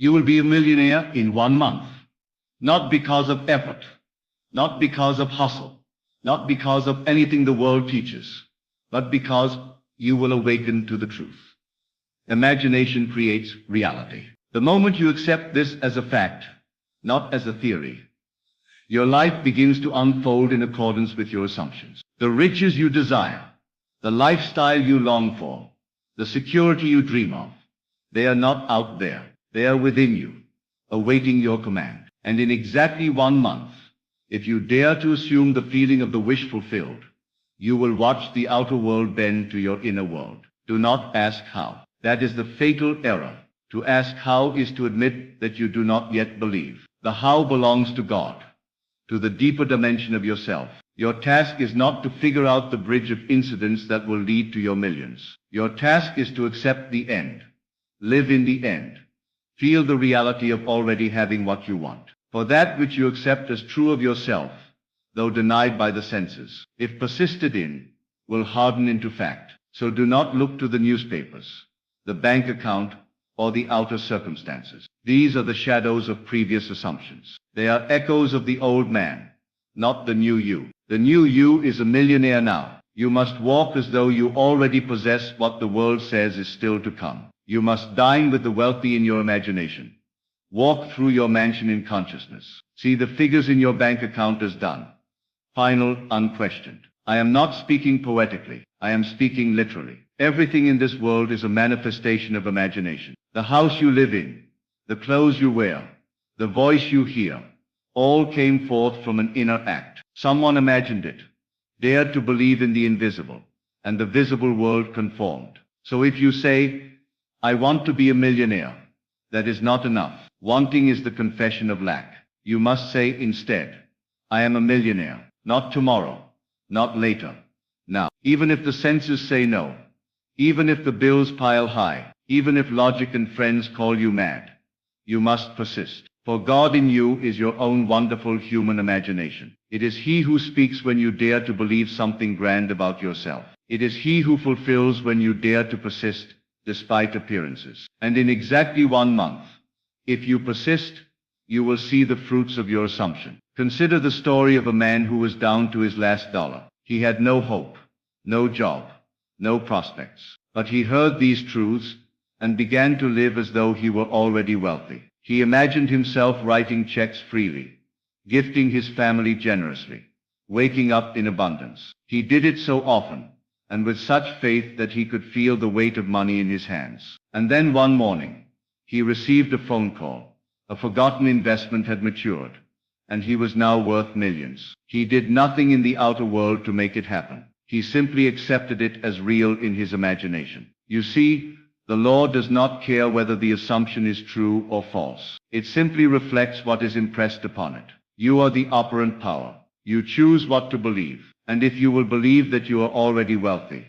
You will be a millionaire in 1 month. Not because of effort, not because of hustle, not because of anything the world teaches, but because you will awaken to the truth. Imagination creates reality. The moment you accept this as a fact, not as a theory, your life begins to unfold in accordance with your assumptions. The riches you desire, the lifestyle you long for, the security you dream of, they are not out there. They are within you, awaiting your command. And in exactly 1 month, if you dare to assume the feeling of the wish fulfilled, you will watch the outer world bend to your inner world. Do not ask how. That is the fatal error. To ask how is to admit that you do not yet believe. The how belongs to God, to the deeper dimension of yourself. Your task is not to figure out the bridge of incidents that will lead to your millions. Your task is to accept the end. Live in the end. Feel the reality of already having what you want. For that which you accept as true of yourself, though denied by the senses, if persisted in, will harden into fact. So do not look to the newspapers, the bank account, or the outer circumstances. These are the shadows of previous assumptions. They are echoes of the old man, not the new you. The new you is a millionaire now. You must walk as though you already possess what the world says is still to come. You must dine with the wealthy in your imagination. Walk through your mansion in consciousness. See the figures in your bank account as done. Final, unquestioned. I am not speaking poetically. I am speaking literally. Everything in this world is a manifestation of imagination. The house you live in, the clothes you wear, the voice you hear, all came forth from an inner act. Someone imagined it, dared to believe in the invisible, and the visible world conformed. So if you say, I want to be a millionaire, that is not enough. Wanting is the confession of lack. You must say instead, I am a millionaire, not tomorrow, not later, now. Even if the senses say no, even if the bills pile high, even if logic and friends call you mad, you must persist. For God in you is your own wonderful human imagination. It is He who speaks when you dare to believe something grand about yourself. It is He who fulfills when you dare to persist despite appearances. And in exactly 1 month, if you persist, you will see the fruits of your assumption. Consider the story of a man who was down to his last dollar. He had no hope, no job, no prospects. But he heard these truths and began to live as though he were already wealthy. He imagined himself writing checks freely, gifting his family generously, waking up in abundance. He did it so often, and with such faith that he could feel the weight of money in his hands. And then one morning, he received a phone call. A forgotten investment had matured, and he was now worth millions. He did nothing in the outer world to make it happen. He simply accepted it as real in his imagination. You see, the law does not care whether the assumption is true or false. It simply reflects what is impressed upon it. You are the operant power. You choose what to believe. And if you will believe that you are already wealthy,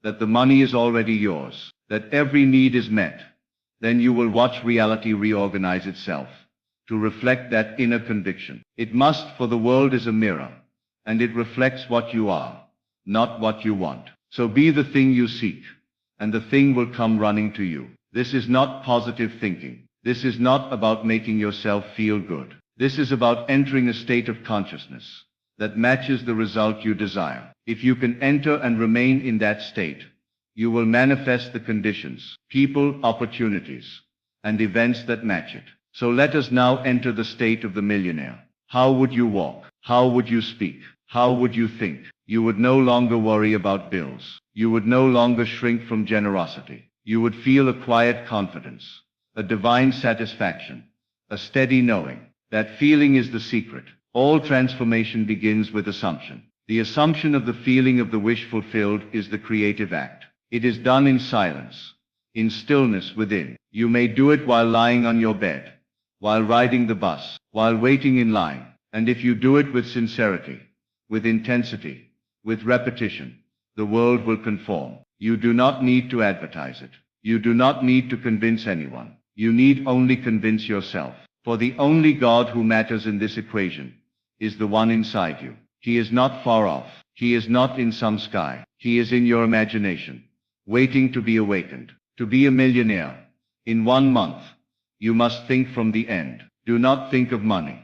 that the money is already yours, that every need is met, then you will watch reality reorganize itself to reflect that inner conviction. It must, for the world is a mirror, and it reflects what you are, not what you want. So be the thing you seek, and the thing will come running to you. This is not positive thinking. This is not about making yourself feel good. This is about entering a state of consciousness that matches the result you desire. If you can enter and remain in that state, you will manifest the conditions, people, opportunities, and events that match it. So let us now enter the state of the millionaire. How would you walk? How would you speak? How would you think? You would no longer worry about bills. You would no longer shrink from generosity. You would feel a quiet confidence, a divine satisfaction, a steady knowing. That feeling is the secret. All transformation begins with assumption. The assumption of the feeling of the wish fulfilled is the creative act. It is done in silence, in stillness within. You may do it while lying on your bed, while riding the bus, while waiting in line. And if you do it with sincerity, with intensity, with repetition, the world will conform. You do not need to advertise it. You do not need to convince anyone. You need only convince yourself. For the only God who matters in this equation is the one inside you. He is not far off. He is not in some sky. He is in your imagination, waiting to be awakened. To be a millionaire in 1 month, You must think from the end. Do not think of money.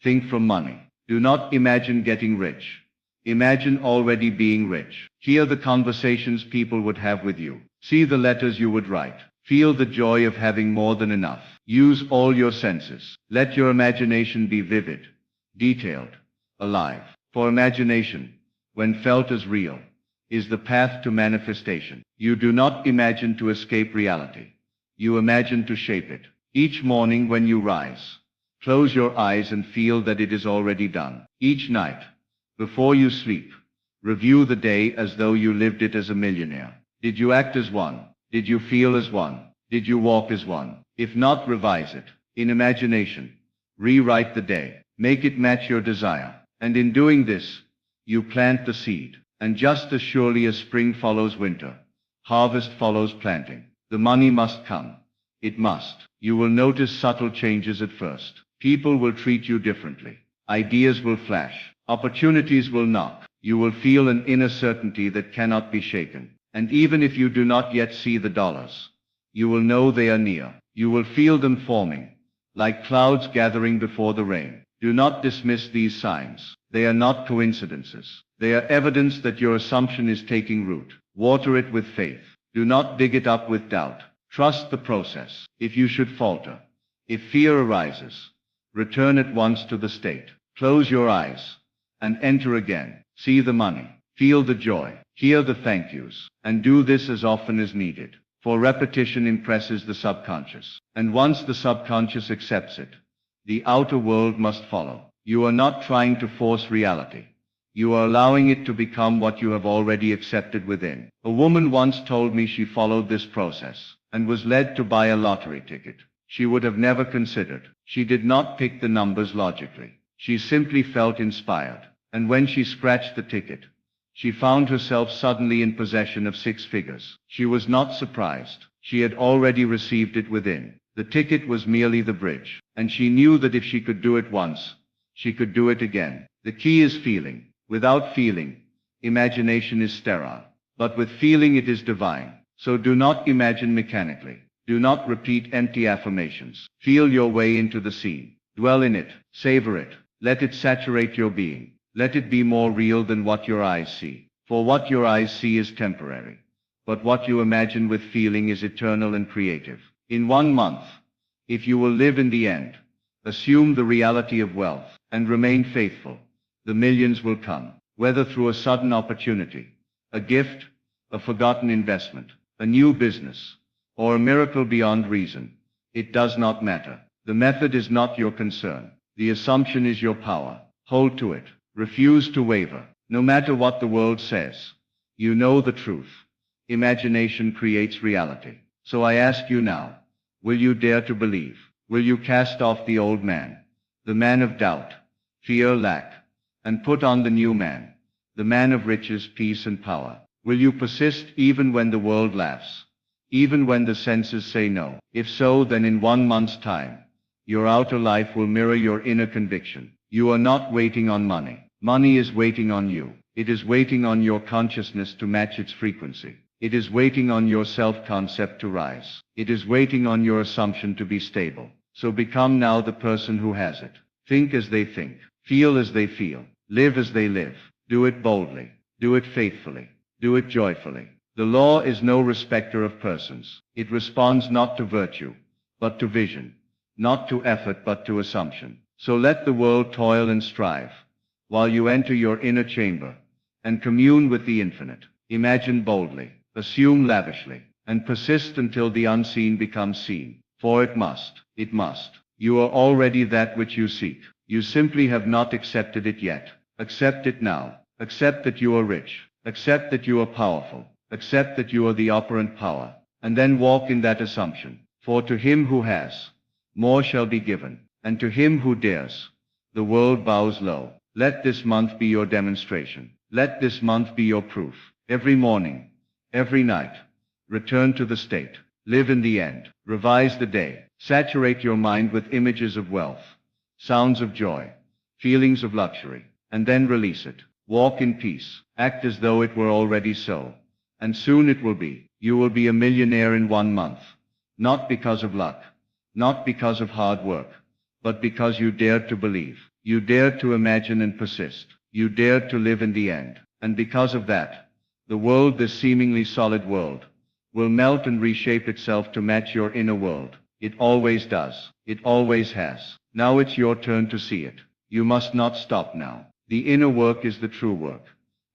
Think from money. Do not imagine getting rich. Imagine already being rich. Hear the conversations people would have with you. See the letters you would write. Feel the joy of having more than enough. Use all your senses. Let your imagination be vivid, detailed, alive. For imagination, when felt as real, is the path to manifestation. You do not imagine to escape reality. You imagine to shape it. Each morning when you rise, close your eyes and feel that it is already done. Each night, before you sleep, review the day as though you lived it as a millionaire. Did you act as one? Did you feel as one? Did you walk as one? If not, revise it. In imagination, rewrite the day. Make it match your desire. And in doing this, you plant the seed. And just as surely as spring follows winter, harvest follows planting. The money must come. It must. You will notice subtle changes at first. People will treat you differently. Ideas will flash. Opportunities will knock. You will feel an inner certainty that cannot be shaken. And even if you do not yet see the dollars, you will know they are near. You will feel them forming, like clouds gathering before the rain. Do not dismiss these signs. They are not coincidences. They are evidence that your assumption is taking root. Water it with faith. Do not dig it up with doubt. Trust the process. If you should falter, if fear arises, return at once to the state. Close your eyes and enter again. See the money. Feel the joy. Hear the thank yous. And do this as often as needed. For repetition impresses the subconscious. And once the subconscious accepts it, the outer world must follow. You are not trying to force reality. You are allowing it to become what you have already accepted within. A woman once told me she followed this process and was led to buy a lottery ticket. She would have never considered. She did not pick the numbers logically. She simply felt inspired. And when she scratched the ticket, she found herself suddenly in possession of 6 figures. She was not surprised. She had already received it within. The ticket was merely the bridge. And she knew that if she could do it once, she could do it again. The key is feeling. Without feeling, imagination is sterile. But with feeling it is divine. So do not imagine mechanically. Do not repeat empty affirmations. Feel your way into the scene. Dwell in it. Savor it. Let it saturate your being. Let it be more real than what your eyes see. For what your eyes see is temporary. But what you imagine with feeling is eternal and creative. In 1 month, if you will live in the end, assume the reality of wealth, and remain faithful, the millions will come, whether through a sudden opportunity, a gift, a forgotten investment, a new business, or a miracle beyond reason. It does not matter. The method is not your concern. The assumption is your power. Hold to it. Refuse to waver. No matter what the world says, you know the truth. Imagination creates reality. So I ask you now, will you dare to believe? Will you cast off the old man, the man of doubt, fear, lack, and put on the new man, the man of riches, peace, and power? Will you persist even when the world laughs, even when the senses say no? If so, then in 1 month's time, your outer life will mirror your inner conviction. You are not waiting on money. Money is waiting on you. It is waiting on your consciousness to match its frequency. It is waiting on your self-concept to rise. It is waiting on your assumption to be stable. So become now the person who has it. Think as they think. Feel as they feel. Live as they live. Do it boldly. Do it faithfully. Do it joyfully. The law is no respecter of persons. It responds not to virtue, but to vision. Not to effort, but to assumption. So let the world toil and strive, while you enter your inner chamber and commune with the infinite. Imagine boldly, assume lavishly, and persist until the unseen becomes seen. For it must. You are already that which you seek. You simply have not accepted it yet. Accept it now. Accept that you are rich. Accept that you are powerful. Accept that you are the operant power. And then walk in that assumption. For to him who has, more shall be given. And to him who dares, the world bows low. Let this month be your demonstration. Let this month be your proof. Every morning, every night, return to the state. Live in the end. Revise the day. Saturate your mind with images of wealth, sounds of joy, feelings of luxury, and then release it. Walk in peace. Act as though it were already so. And soon it will be. You will be a millionaire in 1 month. Not because of luck, not because of hard work, but because you dared to believe. You dared to imagine and persist. You dared to live in the end. And because of that, the world, this seemingly solid world, will melt and reshape itself to match your inner world. It always does. It always has. Now it's your turn to see it. You must not stop now. The inner work is the true work.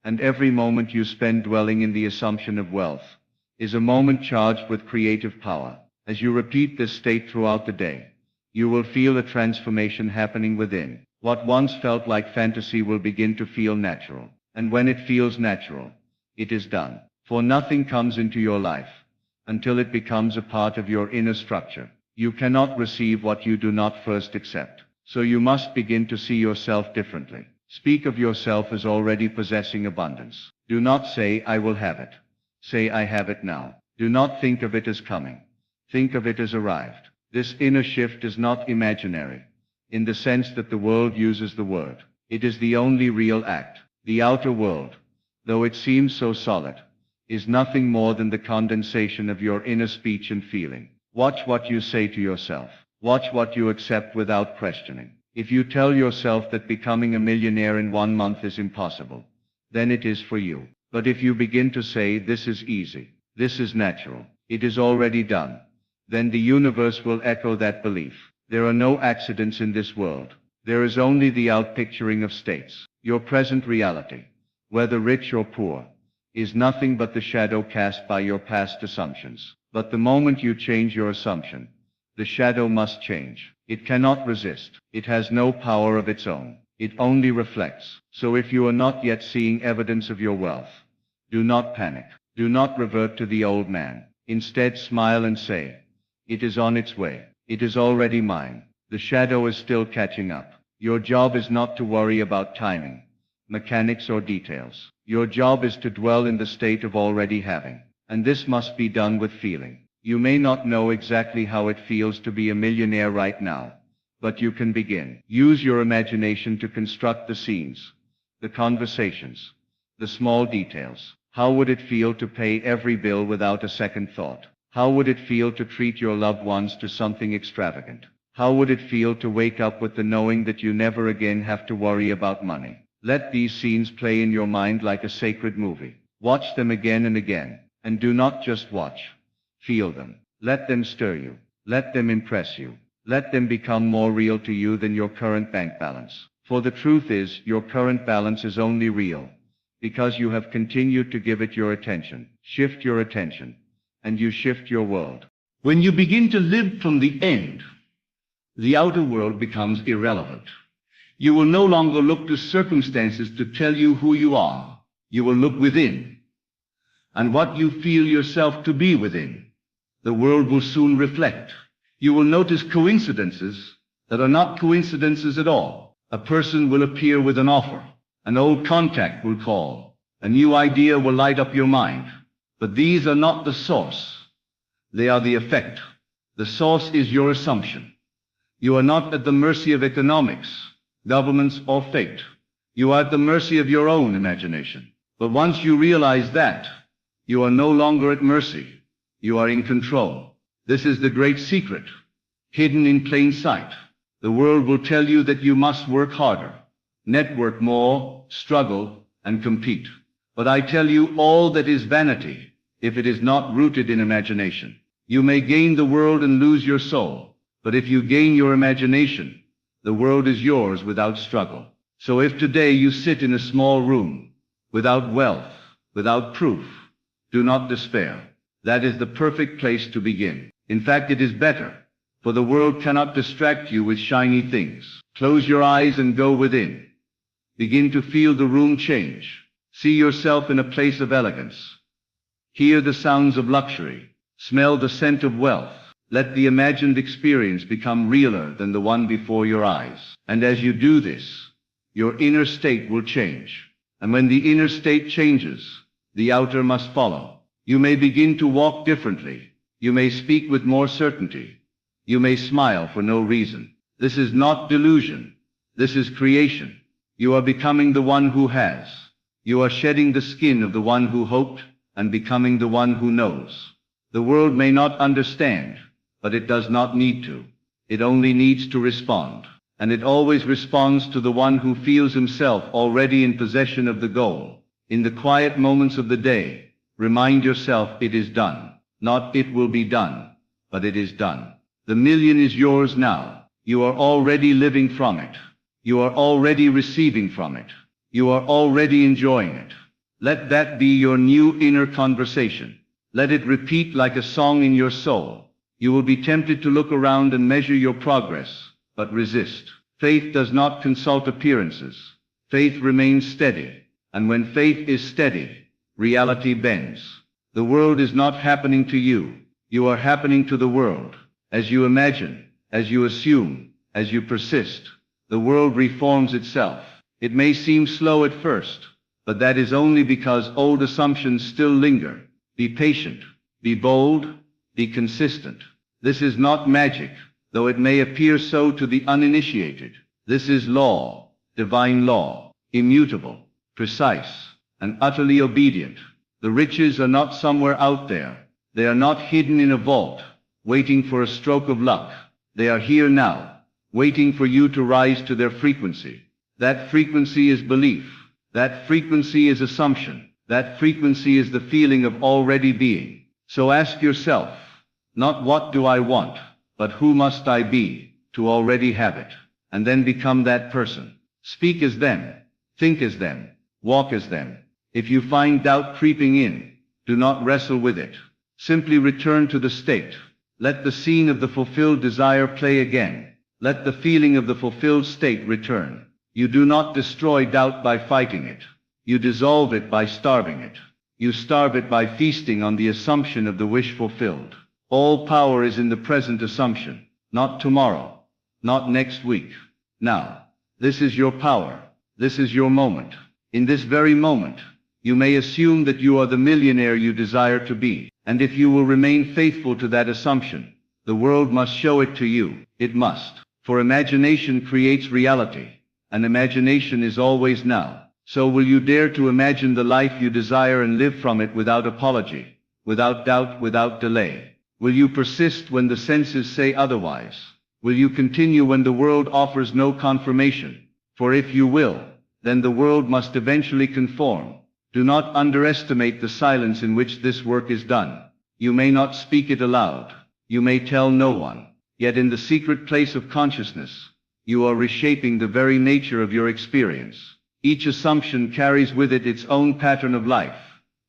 And every moment you spend dwelling in the assumption of wealth is a moment charged with creative power. As you repeat this state throughout the day, you will feel a transformation happening within. What once felt like fantasy will begin to feel natural. And when it feels natural, it is done. For nothing comes into your life until it becomes a part of your inner structure. You cannot receive what you do not first accept. So you must begin to see yourself differently. Speak of yourself as already possessing abundance. Do not say, I will have it. Say, I have it now. Do not think of it as coming. Think of it as arrived. This inner shift is not imaginary, in the sense that the world uses the word. It is the only real act. The outer world, though it seems so solid, is nothing more than the condensation of your inner speech and feeling. Watch what you say to yourself. Watch what you accept without questioning. If you tell yourself that becoming a millionaire in 1 month is impossible, then it is for you. But if you begin to say, this is easy, this is natural, it is already done, then the universe will echo that belief. There are no accidents in this world. There is only the outpicturing of states. Your present reality, whether rich or poor, is nothing but the shadow cast by your past assumptions. But the moment you change your assumption, the shadow must change. It cannot resist. It has no power of its own. It only reflects. So if you are not yet seeing evidence of your wealth, do not panic. Do not revert to the old man. Instead, smile and say, it is on its way. It is already mine. The shadow is still catching up. Your job is not to worry about timing, mechanics, or details. Your job is to dwell in the state of already having. And this must be done with feeling. You may not know exactly how it feels to be a millionaire right now, but you can begin. Use your imagination to construct the scenes, the conversations, the small details. How would it feel to pay every bill without a second thought? How would it feel to treat your loved ones to something extravagant? How would it feel to wake up with the knowing that you never again have to worry about money? Let these scenes play in your mind like a sacred movie. Watch them again and again, and do not just watch. Feel them. Let them stir you. Let them impress you. Let them become more real to you than your current bank balance. For the truth is, your current balance is only real because you have continued to give it your attention. Shift your attention, and you shift your world. When you begin to live from the end, the outer world becomes irrelevant. You will no longer look to circumstances to tell you who you are. You will look within, and what you feel yourself to be within, the world will soon reflect. You will notice coincidences that are not coincidences at all. A person will appear with an offer. An old contact will call. A new idea will light up your mind. But these are not the source. They are the effect. The source is your assumption. You are not at the mercy of economics, governments, or fate. You are at the mercy of your own imagination. But once you realize that, you are no longer at mercy. You are in control. This is the great secret, hidden in plain sight. The world will tell you that you must work harder, network more, struggle, and compete. But I tell you, all that is vanity if it is not rooted in imagination. You may gain the world and lose your soul, but if you gain your imagination, the world is yours without struggle. So if today you sit in a small room, without wealth, without proof, do not despair. That is the perfect place to begin. In fact, it is better, for the world cannot distract you with shiny things. Close your eyes and go within. Begin to feel the room change. See yourself in a place of elegance. Hear the sounds of luxury. Smell the scent of wealth. Let the imagined experience become realer than the one before your eyes. And as you do this, your inner state will change. And when the inner state changes, the outer must follow. You may begin to walk differently. You may speak with more certainty. You may smile for no reason. This is not delusion. This is creation. You are becoming the one who has. You are shedding the skin of the one who hoped and becoming the one who knows. The world may not understand, but it does not need to. It only needs to respond. And it always responds to the one who feels himself already in possession of the goal. In the quiet moments of the day, remind yourself it is done. Not it will be done, but it is done. The million is yours now. You are already living from it. You are already receiving from it. You are already enjoying it. Let that be your new inner conversation. Let it repeat like a song in your soul. You will be tempted to look around and measure your progress, but resist. Faith does not consult appearances. Faith remains steady. And when faith is steady, reality bends. The world is not happening to you. You are happening to the world. As you imagine, as you assume, as you persist, the world reforms itself. It may seem slow at first, but that is only because old assumptions still linger. Be patient, be bold, be consistent. This is not magic, though it may appear so to the uninitiated. This is law, divine law, immutable, precise, and utterly obedient. The riches are not somewhere out there. They are not hidden in a vault, waiting for a stroke of luck. They are here now, waiting for you to rise to their frequency. That frequency is belief. That frequency is assumption. That frequency is the feeling of already being. So ask yourself, not what do I want, but who must I be to already have it, and then become that person. Speak as them, think as them, walk as them. If you find doubt creeping in, do not wrestle with it. Simply return to the state. Let the scene of the fulfilled desire play again. Let the feeling of the fulfilled state return. You do not destroy doubt by fighting it. You dissolve it by starving it. You starve it by feasting on the assumption of the wish fulfilled. All power is in the present assumption, not tomorrow, not next week. Now, this is your power. This is your moment. In this very moment, you may assume that you are the millionaire you desire to be. And if you will remain faithful to that assumption, the world must show it to you. It must. For imagination creates reality, and imagination is always now. So will you dare to imagine the life you desire and live from it without apology, without doubt, without delay? Will you persist when the senses say otherwise? Will you continue when the world offers no confirmation? For if you will, then the world must eventually conform. Do not underestimate the silence in which this work is done. You may not speak it aloud. You may tell no one. Yet in the secret place of consciousness, you are reshaping the very nature of your experience. Each assumption carries with it its own pattern of life,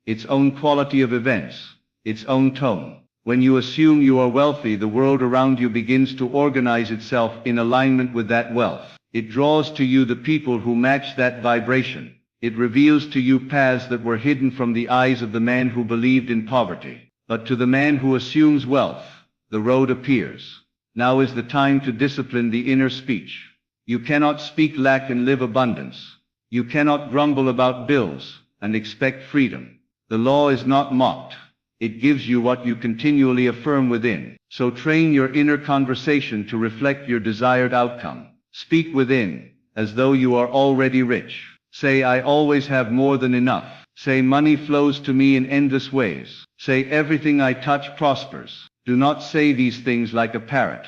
its own quality of events, its own tone. When you assume you are wealthy, the world around you begins to organize itself in alignment with that wealth. It draws to you the people who match that vibration. It reveals to you paths that were hidden from the eyes of the man who believed in poverty. But to the man who assumes wealth, the road appears. Now is the time to discipline the inner speech. You cannot speak lack and live abundance. You cannot grumble about bills and expect freedom. The law is not mocked. It gives you what you continually affirm within. So train your inner conversation to reflect your desired outcome. Speak within, as though you are already rich. Say, I always have more than enough. Say, money flows to me in endless ways. Say, everything I touch prospers. Do not say these things like a parrot.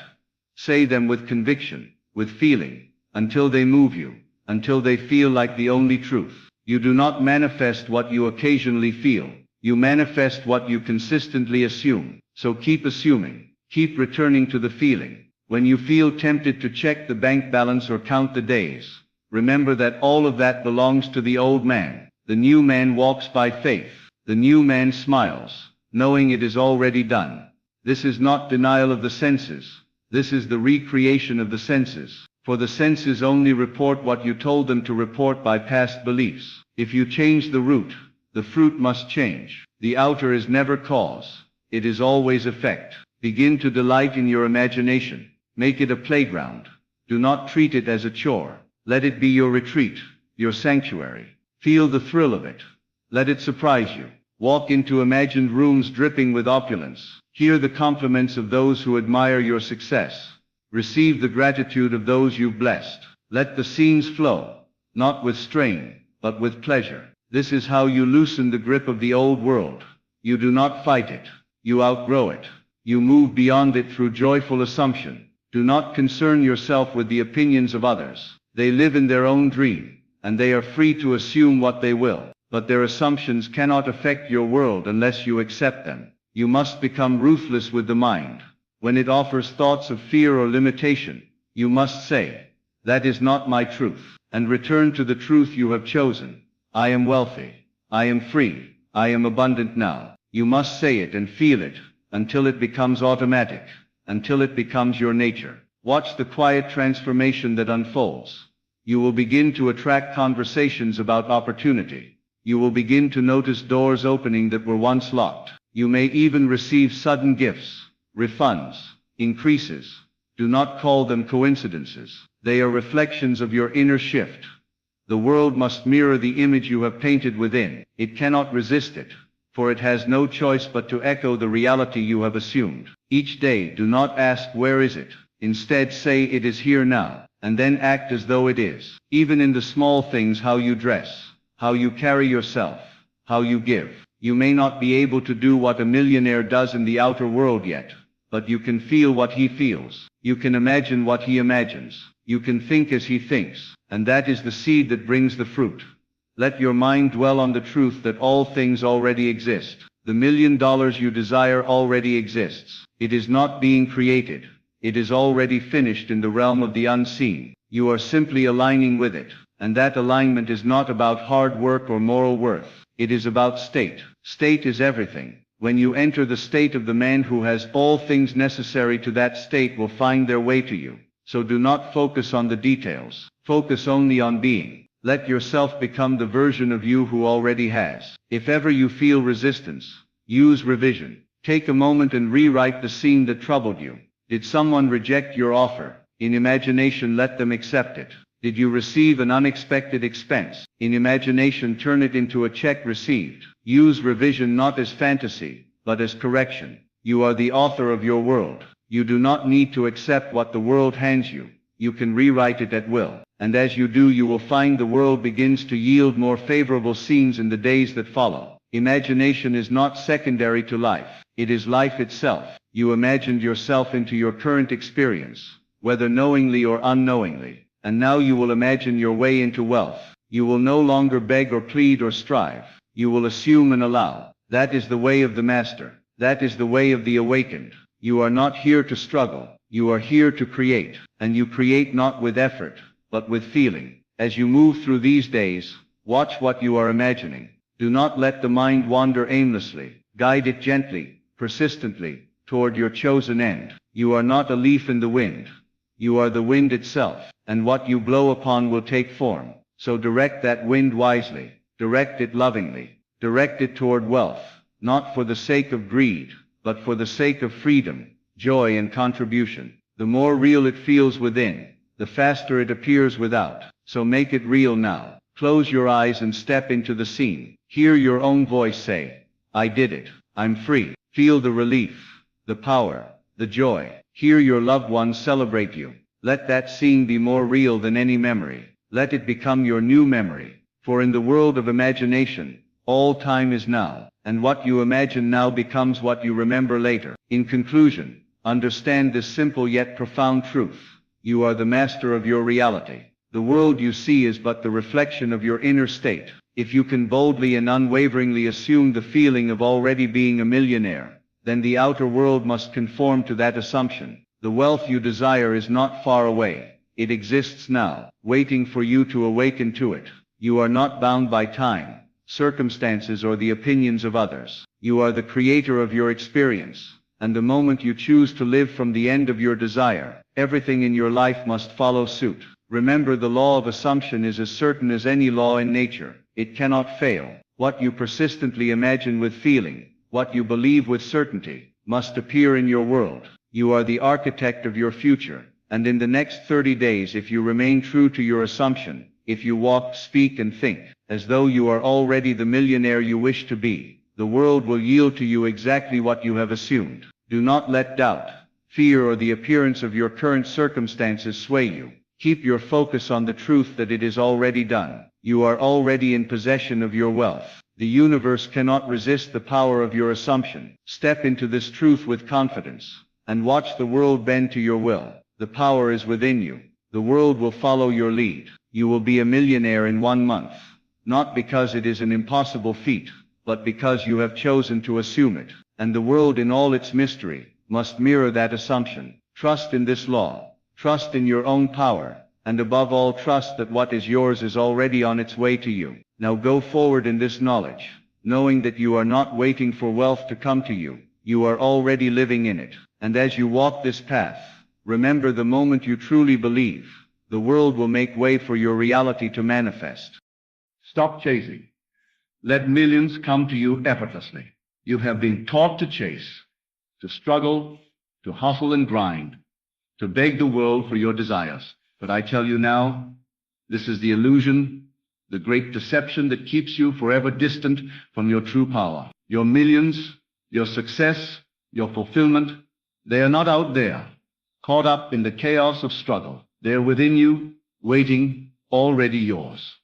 Say them with conviction, with feeling, until they move you, until they feel like the only truth. You do not manifest what you occasionally feel. You manifest what you consistently assume. So keep assuming. Keep returning to the feeling. When you feel tempted to check the bank balance or count the days, remember that all of that belongs to the old man. The new man walks by faith. The new man smiles, knowing it is already done. This is not denial of the senses. This is the recreation of the senses. For the senses only report what you told them to report by past beliefs. If you change the root, the fruit must change. The outer is never cause. It is always effect. Begin to delight in your imagination. Make it a playground. Do not treat it as a chore. Let it be your retreat, your sanctuary. Feel the thrill of it. Let it surprise you. Walk into imagined rooms dripping with opulence. Hear the compliments of those who admire your success. Receive the gratitude of those you've blessed. Let the scenes flow, not with strain, but with pleasure. This is how you loosen the grip of the old world. You do not fight it. You outgrow it. You move beyond it through joyful assumption. Do not concern yourself with the opinions of others. They live in their own dream, and they are free to assume what they will. But their assumptions cannot affect your world unless you accept them. You must become ruthless with the mind. When it offers thoughts of fear or limitation, you must say, "That is not my truth," and return to the truth you have chosen. I am wealthy. I am free. I am abundant now. You must say it and feel it, until it becomes automatic, until it becomes your nature. Watch the quiet transformation that unfolds. You will begin to attract conversations about opportunity. You will begin to notice doors opening that were once locked. You may even receive sudden gifts, refunds, increases. Do not call them coincidences. They are reflections of your inner shift. The world must mirror the image you have painted within. It cannot resist it, for it has no choice but to echo the reality you have assumed. Each day, do not ask, "Where is it?" Instead say, "It is here now," and then act as though it is. Even in the small things, how you dress, how you carry yourself, how you give. You may not be able to do what a millionaire does in the outer world yet, but you can feel what he feels. You can imagine what he imagines. You can think as he thinks, and that is the seed that brings the fruit. Let your mind dwell on the truth that all things already exist. The $1 million you desire already exists. It is not being created. It is already finished in the realm of the unseen. You are simply aligning with it. And that alignment is not about hard work or moral worth. It is about state. State is everything. When you enter the state of the man who has all things necessary to that state will find their way to you. So do not focus on the details. Focus only on being. Let yourself become the version of you who already has. If ever you feel resistance, use revision. Take a moment and rewrite the scene that troubled you. Did someone reject your offer? In imagination, let them accept it. Did you receive an unexpected expense? In imagination, turn it into a check received. Use revision not as fantasy, but as correction. You are the author of your world. You do not need to accept what the world hands you. You can rewrite it at will. And as you do, you will find the world begins to yield more favorable scenes in the days that follow. Imagination is not secondary to life. It is life itself. You imagined yourself into your current experience, whether knowingly or unknowingly. And now you will imagine your way into wealth. You will no longer beg or plead or strive. You will assume and allow. That is the way of the master. That is the way of the awakened. You are not here to struggle. You are here to create. And you create not with effort, but with feeling. As you move through these days, watch what you are imagining. Do not let the mind wander aimlessly. Guide it gently, persistently, toward your chosen end. You are not a leaf in the wind. You are the wind itself, and what you blow upon will take form. So direct that wind wisely. Direct it lovingly. Direct it toward wealth, not for the sake of greed, but for the sake of freedom, joy, and contribution. The more real it feels within, the faster it appears without. So make it real now. Close your eyes and step into the scene. Hear your own voice say, "I did it. I'm free." Feel the relief, the power, the joy. Hear your loved ones celebrate you. Let that scene be more real than any memory. Let it become your new memory. For in the world of imagination, all time is now, and what you imagine now becomes what you remember later. In conclusion, understand this simple yet profound truth. You are the master of your reality. The world you see is but the reflection of your inner state. If you can boldly and unwaveringly assume the feeling of already being a millionaire, then the outer world must conform to that assumption. The wealth you desire is not far away. It exists now, waiting for you to awaken to it. You are not bound by time, circumstances, or the opinions of others. You are the creator of your experience. And the moment you choose to live from the end of your desire, everything in your life must follow suit. Remember, the law of assumption is as certain as any law in nature. It cannot fail. What you persistently imagine with feeling, what you believe with certainty, must appear in your world. You are the architect of your future. And in the next 30 days, if you remain true to your assumption, if you walk, speak, and think as though you are already the millionaire you wish to be, the world will yield to you exactly what you have assumed. Do not let doubt, fear, or the appearance of your current circumstances sway you. Keep your focus on the truth that it is already done. You are already in possession of your wealth. The universe cannot resist the power of your assumption. Step into this truth with confidence, and watch the world bend to your will. The power is within you. The world will follow your lead. You will be a millionaire in 1 month, not because it is an impossible feat, but because you have chosen to assume it. And the world in all its mystery must mirror that assumption. Trust in this law. Trust in your own power. And above all, trust that what is yours is already on its way to you. Now go forward in this knowledge, knowing that you are not waiting for wealth to come to you. You are already living in it. And as you walk this path, remember the moment you truly believe, the world will make way for your reality to manifest. Stop chasing. Let millions come to you effortlessly. You have been taught to chase, to struggle, to hustle and grind, to beg the world for your desires. But I tell you now, this is the illusion, the great deception that keeps you forever distant from your true power. Your millions, your success, your fulfillment, they are not out there, caught up in the chaos of struggle. They are within you, waiting, already yours.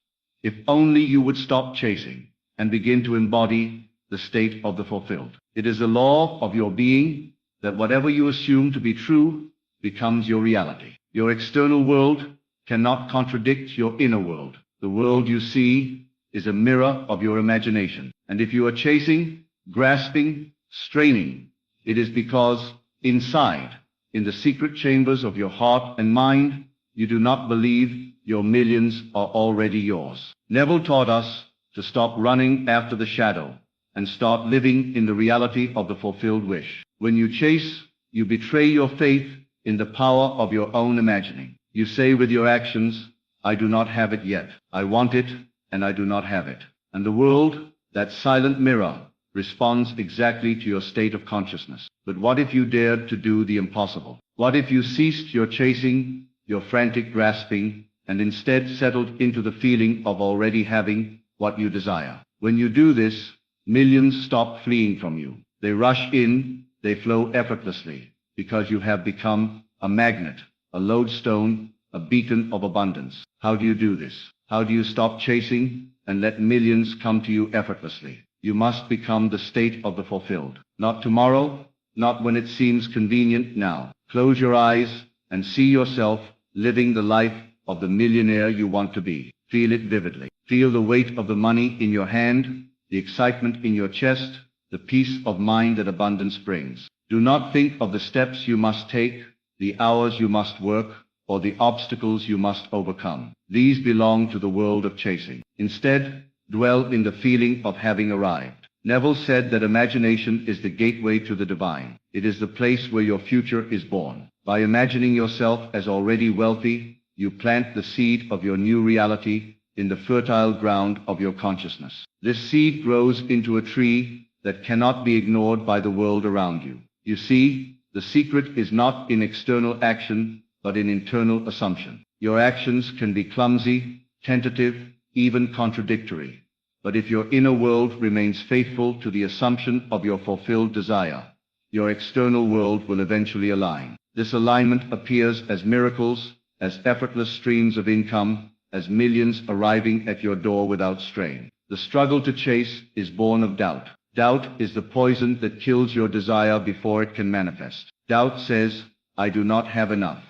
If only you would stop chasing and begin to embody the state of the fulfilled. It is the law of your being that whatever you assume to be true becomes your reality. Your external world cannot contradict your inner world. The world you see is a mirror of your imagination. And if you are chasing, grasping, straining, it is because inside, in the secret chambers of your heart and mind, you do not believe your millions are already yours. Neville taught us to stop running after the shadow and start living in the reality of the fulfilled wish. When you chase, you betray your faith in the power of your own imagining. You say with your actions, I do not have it yet. I want it, and I do not have it. And the world, that silent mirror, responds exactly to your state of consciousness. But what if you dared to do the impossible? What if you ceased your chasing, your frantic grasping, and instead settled into the feeling of already having what you desire? When you do this, millions stop fleeing from you. They rush in, they flow effortlessly, because you have become a magnet, a lodestone, a beacon of abundance. How do you do this? How do you stop chasing and let millions come to you effortlessly? You must become the state of the fulfilled. Not tomorrow, not when it seems convenient now. Close your eyes and see yourself living the life of the millionaire you want to be. Feel it vividly. Feel the weight of the money in your hand, the excitement in your chest, the peace of mind that abundance brings. Do not think of the steps you must take, the hours you must work, or the obstacles you must overcome. These belong to the world of chasing. Instead, dwell in the feeling of having arrived. Neville said that imagination is the gateway to the divine. It is the place where your future is born. By imagining yourself as already wealthy, you plant the seed of your new reality in the fertile ground of your consciousness. This seed grows into a tree that cannot be ignored by the world around you. You see, the secret is not in external action, but in internal assumption. Your actions can be clumsy, tentative, even contradictory. But if your inner world remains faithful to the assumption of your fulfilled desire, your external world will eventually align. This alignment appears as miracles, as effortless streams of income, as millions arriving at your door without strain. The struggle to chase is born of doubt. Doubt is the poison that kills your desire before it can manifest. Doubt says, I do not have enough.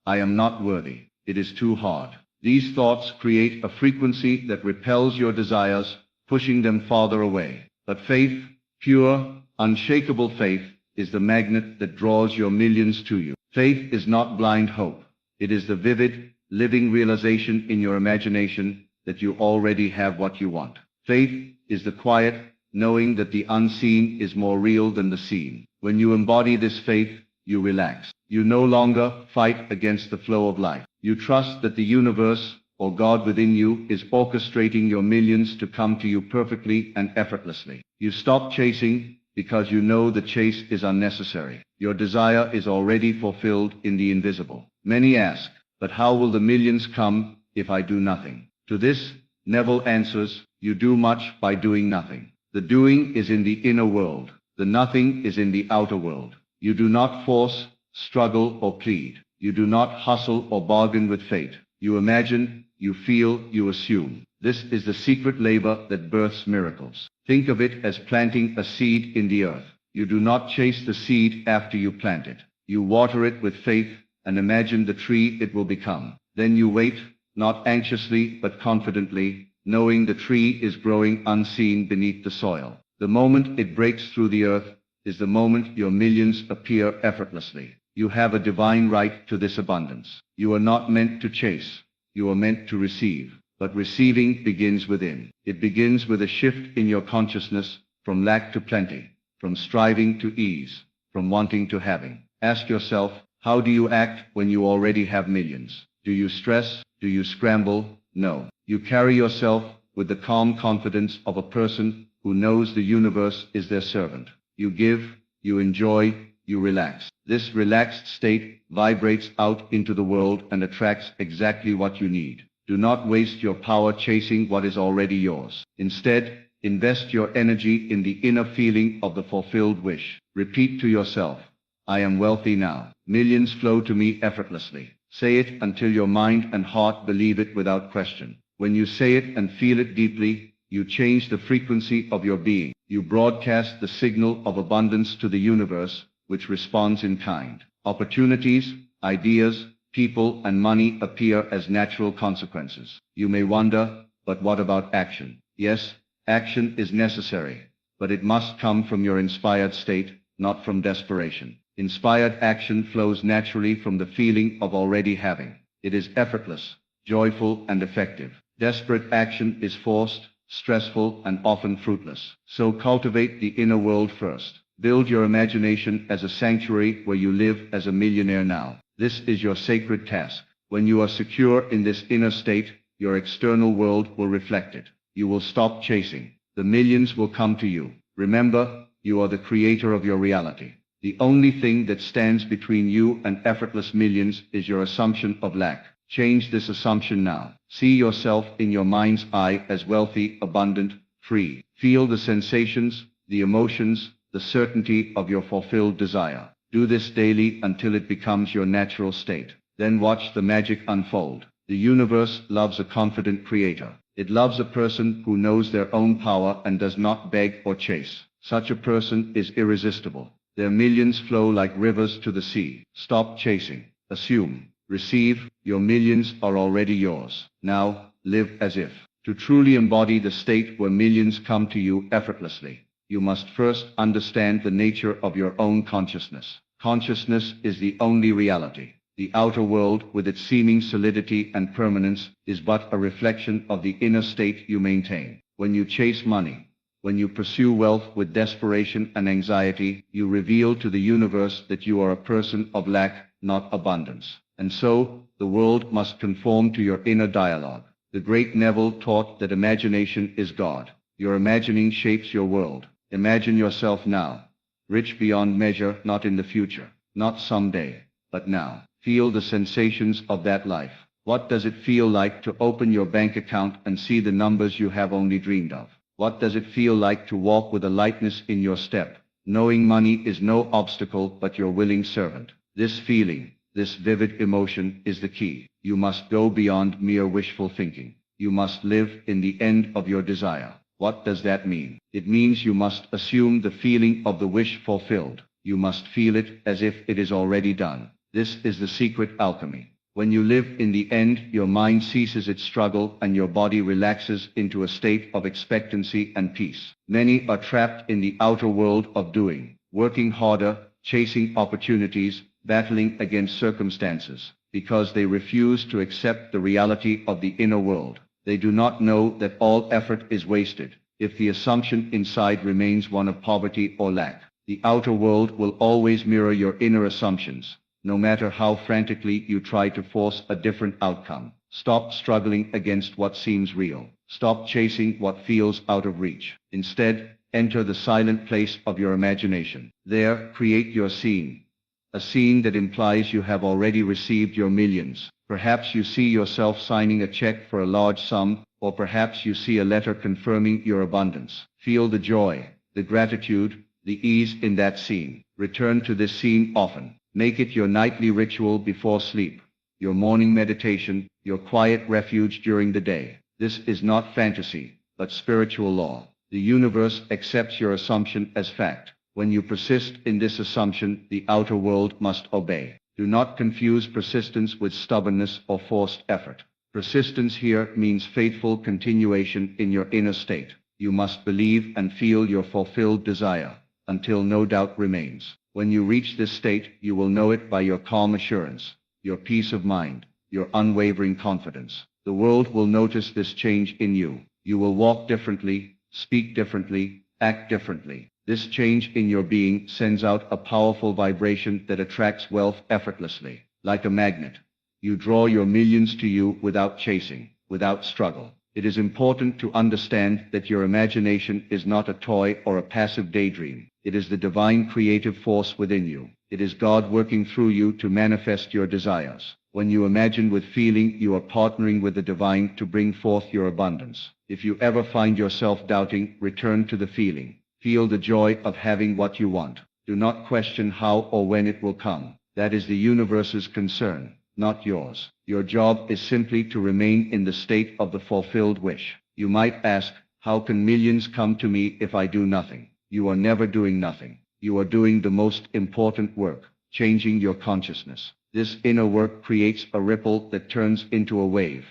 I am not worthy. It is too hard. These thoughts create a frequency that repels your desires, pushing them farther away. But faith, pure, unshakable faith, is the magnet that draws your millions to you. Faith is not blind hope. It is the vivid, living realization in your imagination that you already have what you want. Faith is the quiet, knowing that the unseen is more real than the seen. When you embody this faith, you relax. You no longer fight against the flow of life. You trust that the universe, or God within you, is orchestrating your millions to come to you perfectly and effortlessly. You stop chasing because you know the chase is unnecessary. Your desire is already fulfilled in the invisible. Many ask, but how will the millions come if I do nothing? To this, Neville answers, you do much by doing nothing. The doing is in the inner world. The nothing is in the outer world. You do not force, struggle, or plead. You do not hustle or bargain with fate. You imagine, You feel, you assume. This is the secret labor that births miracles. Think of it as planting a seed in the earth. You do not chase the seed after you plant it. You water it with faith and imagine the tree it will become. Then you wait, not anxiously but confidently, knowing the tree is growing unseen beneath the soil. The moment it breaks through the earth is the moment your millions appear effortlessly. You have a divine right to this abundance. You are not meant to chase. You are meant to receive. But receiving begins within. It begins with a shift in your consciousness from lack to plenty, from striving to ease, from wanting to having. Ask yourself, how do you act when you already have millions? Do you stress? Do you scramble? No. You carry yourself with the calm confidence of a person who knows the universe is their servant. You give, you enjoy, you relax. This relaxed state vibrates out into the world and attracts exactly what you need. Do not waste your power chasing what is already yours. Instead, invest your energy in the inner feeling of the fulfilled wish. Repeat to yourself, I am wealthy now. Millions flow to me effortlessly. Say it until your mind and heart believe it without question. When you say it and feel it deeply, you change the frequency of your being. You broadcast the signal of abundance to the universe, which responds in kind. Opportunities, ideas, people, and money appear as natural consequences. You may wonder, but what about action? Yes, action is necessary, but it must come from your inspired state, not from desperation. Inspired action flows naturally from the feeling of already having. It is effortless, joyful, and effective. Desperate action is forced, stressful, and often fruitless. So cultivate the inner world first. Build your imagination as a sanctuary where you live as a millionaire now. This is your sacred task. When you are secure in this inner state, your external world will reflect it. You will stop chasing. The millions will come to you. Remember, you are the creator of your reality. The only thing that stands between you and effortless millions is your assumption of lack. Change this assumption now. See yourself in your mind's eye as wealthy, abundant, free. Feel the sensations, the emotions, the certainty of your fulfilled desire. Do this daily until it becomes your natural state. Then watch the magic unfold. The universe loves a confident creator. It loves a person who knows their own power and does not beg or chase. Such a person is irresistible. Their millions flow like rivers to the sea. Stop chasing. Assume. Receive. Your millions are already yours. Now, live as if. To truly embody the state where millions come to you effortlessly, you must first understand the nature of your own consciousness. Consciousness is the only reality. The outer world, with its seeming solidity and permanence, is but a reflection of the inner state you maintain. When you chase money, when you pursue wealth with desperation and anxiety, you reveal to the universe that you are a person of lack, not abundance. And so, the world must conform to your inner dialogue. The great Neville taught that imagination is God. Your imagining shapes your world. Imagine yourself now, rich beyond measure, not in the future, not someday, but now. Feel the sensations of that life. What does it feel like to open your bank account and see the numbers you have only dreamed of? What does it feel like to walk with a lightness in your step, knowing money is no obstacle but your willing servant? This feeling, this vivid emotion is the key. You must go beyond mere wishful thinking. You must live in the end of your desire. What does that mean? It means you must assume the feeling of the wish fulfilled. You must feel it as if it is already done. This is the secret alchemy. When you live in the end, your mind ceases its struggle and your body relaxes into a state of expectancy and peace. Many are trapped in the outer world of doing, working harder, chasing opportunities, battling against circumstances, because they refuse to accept the reality of the inner world. They do not know that all effort is wasted if the assumption inside remains one of poverty or lack. The outer world will always mirror your inner assumptions, no matter how frantically you try to force a different outcome. Stop struggling against what seems real. Stop chasing what feels out of reach. Instead, enter the silent place of your imagination. There, create your scene. A scene that implies you have already received your millions. Perhaps you see yourself signing a check for a large sum, or perhaps you see a letter confirming your abundance. Feel the joy, the gratitude, the ease in that scene. Return to this scene often. Make it your nightly ritual before sleep, your morning meditation, your quiet refuge during the day. This is not fantasy, but spiritual law. The universe accepts your assumption as fact. When you persist in this assumption, the outer world must obey. Do not confuse persistence with stubbornness or forced effort. Persistence here means faithful continuation in your inner state. You must believe and feel your fulfilled desire, until no doubt remains. When you reach this state, you will know it by your calm assurance, your peace of mind, your unwavering confidence. The world will notice this change in you. You will walk differently, speak differently, act differently. This change in your being sends out a powerful vibration that attracts wealth effortlessly. Like a magnet, you draw your millions to you without chasing, without struggle. It is important to understand that your imagination is not a toy or a passive daydream. It is the divine creative force within you. It is God working through you to manifest your desires. When you imagine with feeling, you are partnering with the divine to bring forth your abundance. If you ever find yourself doubting, return to the feeling. Feel the joy of having what you want. Do not question how or when it will come. That is the universe's concern, not yours. Your job is simply to remain in the state of the fulfilled wish. You might ask, how can millions come to me if I do nothing? You are never doing nothing. You are doing the most important work, changing your consciousness. This inner work creates a ripple that turns into a wave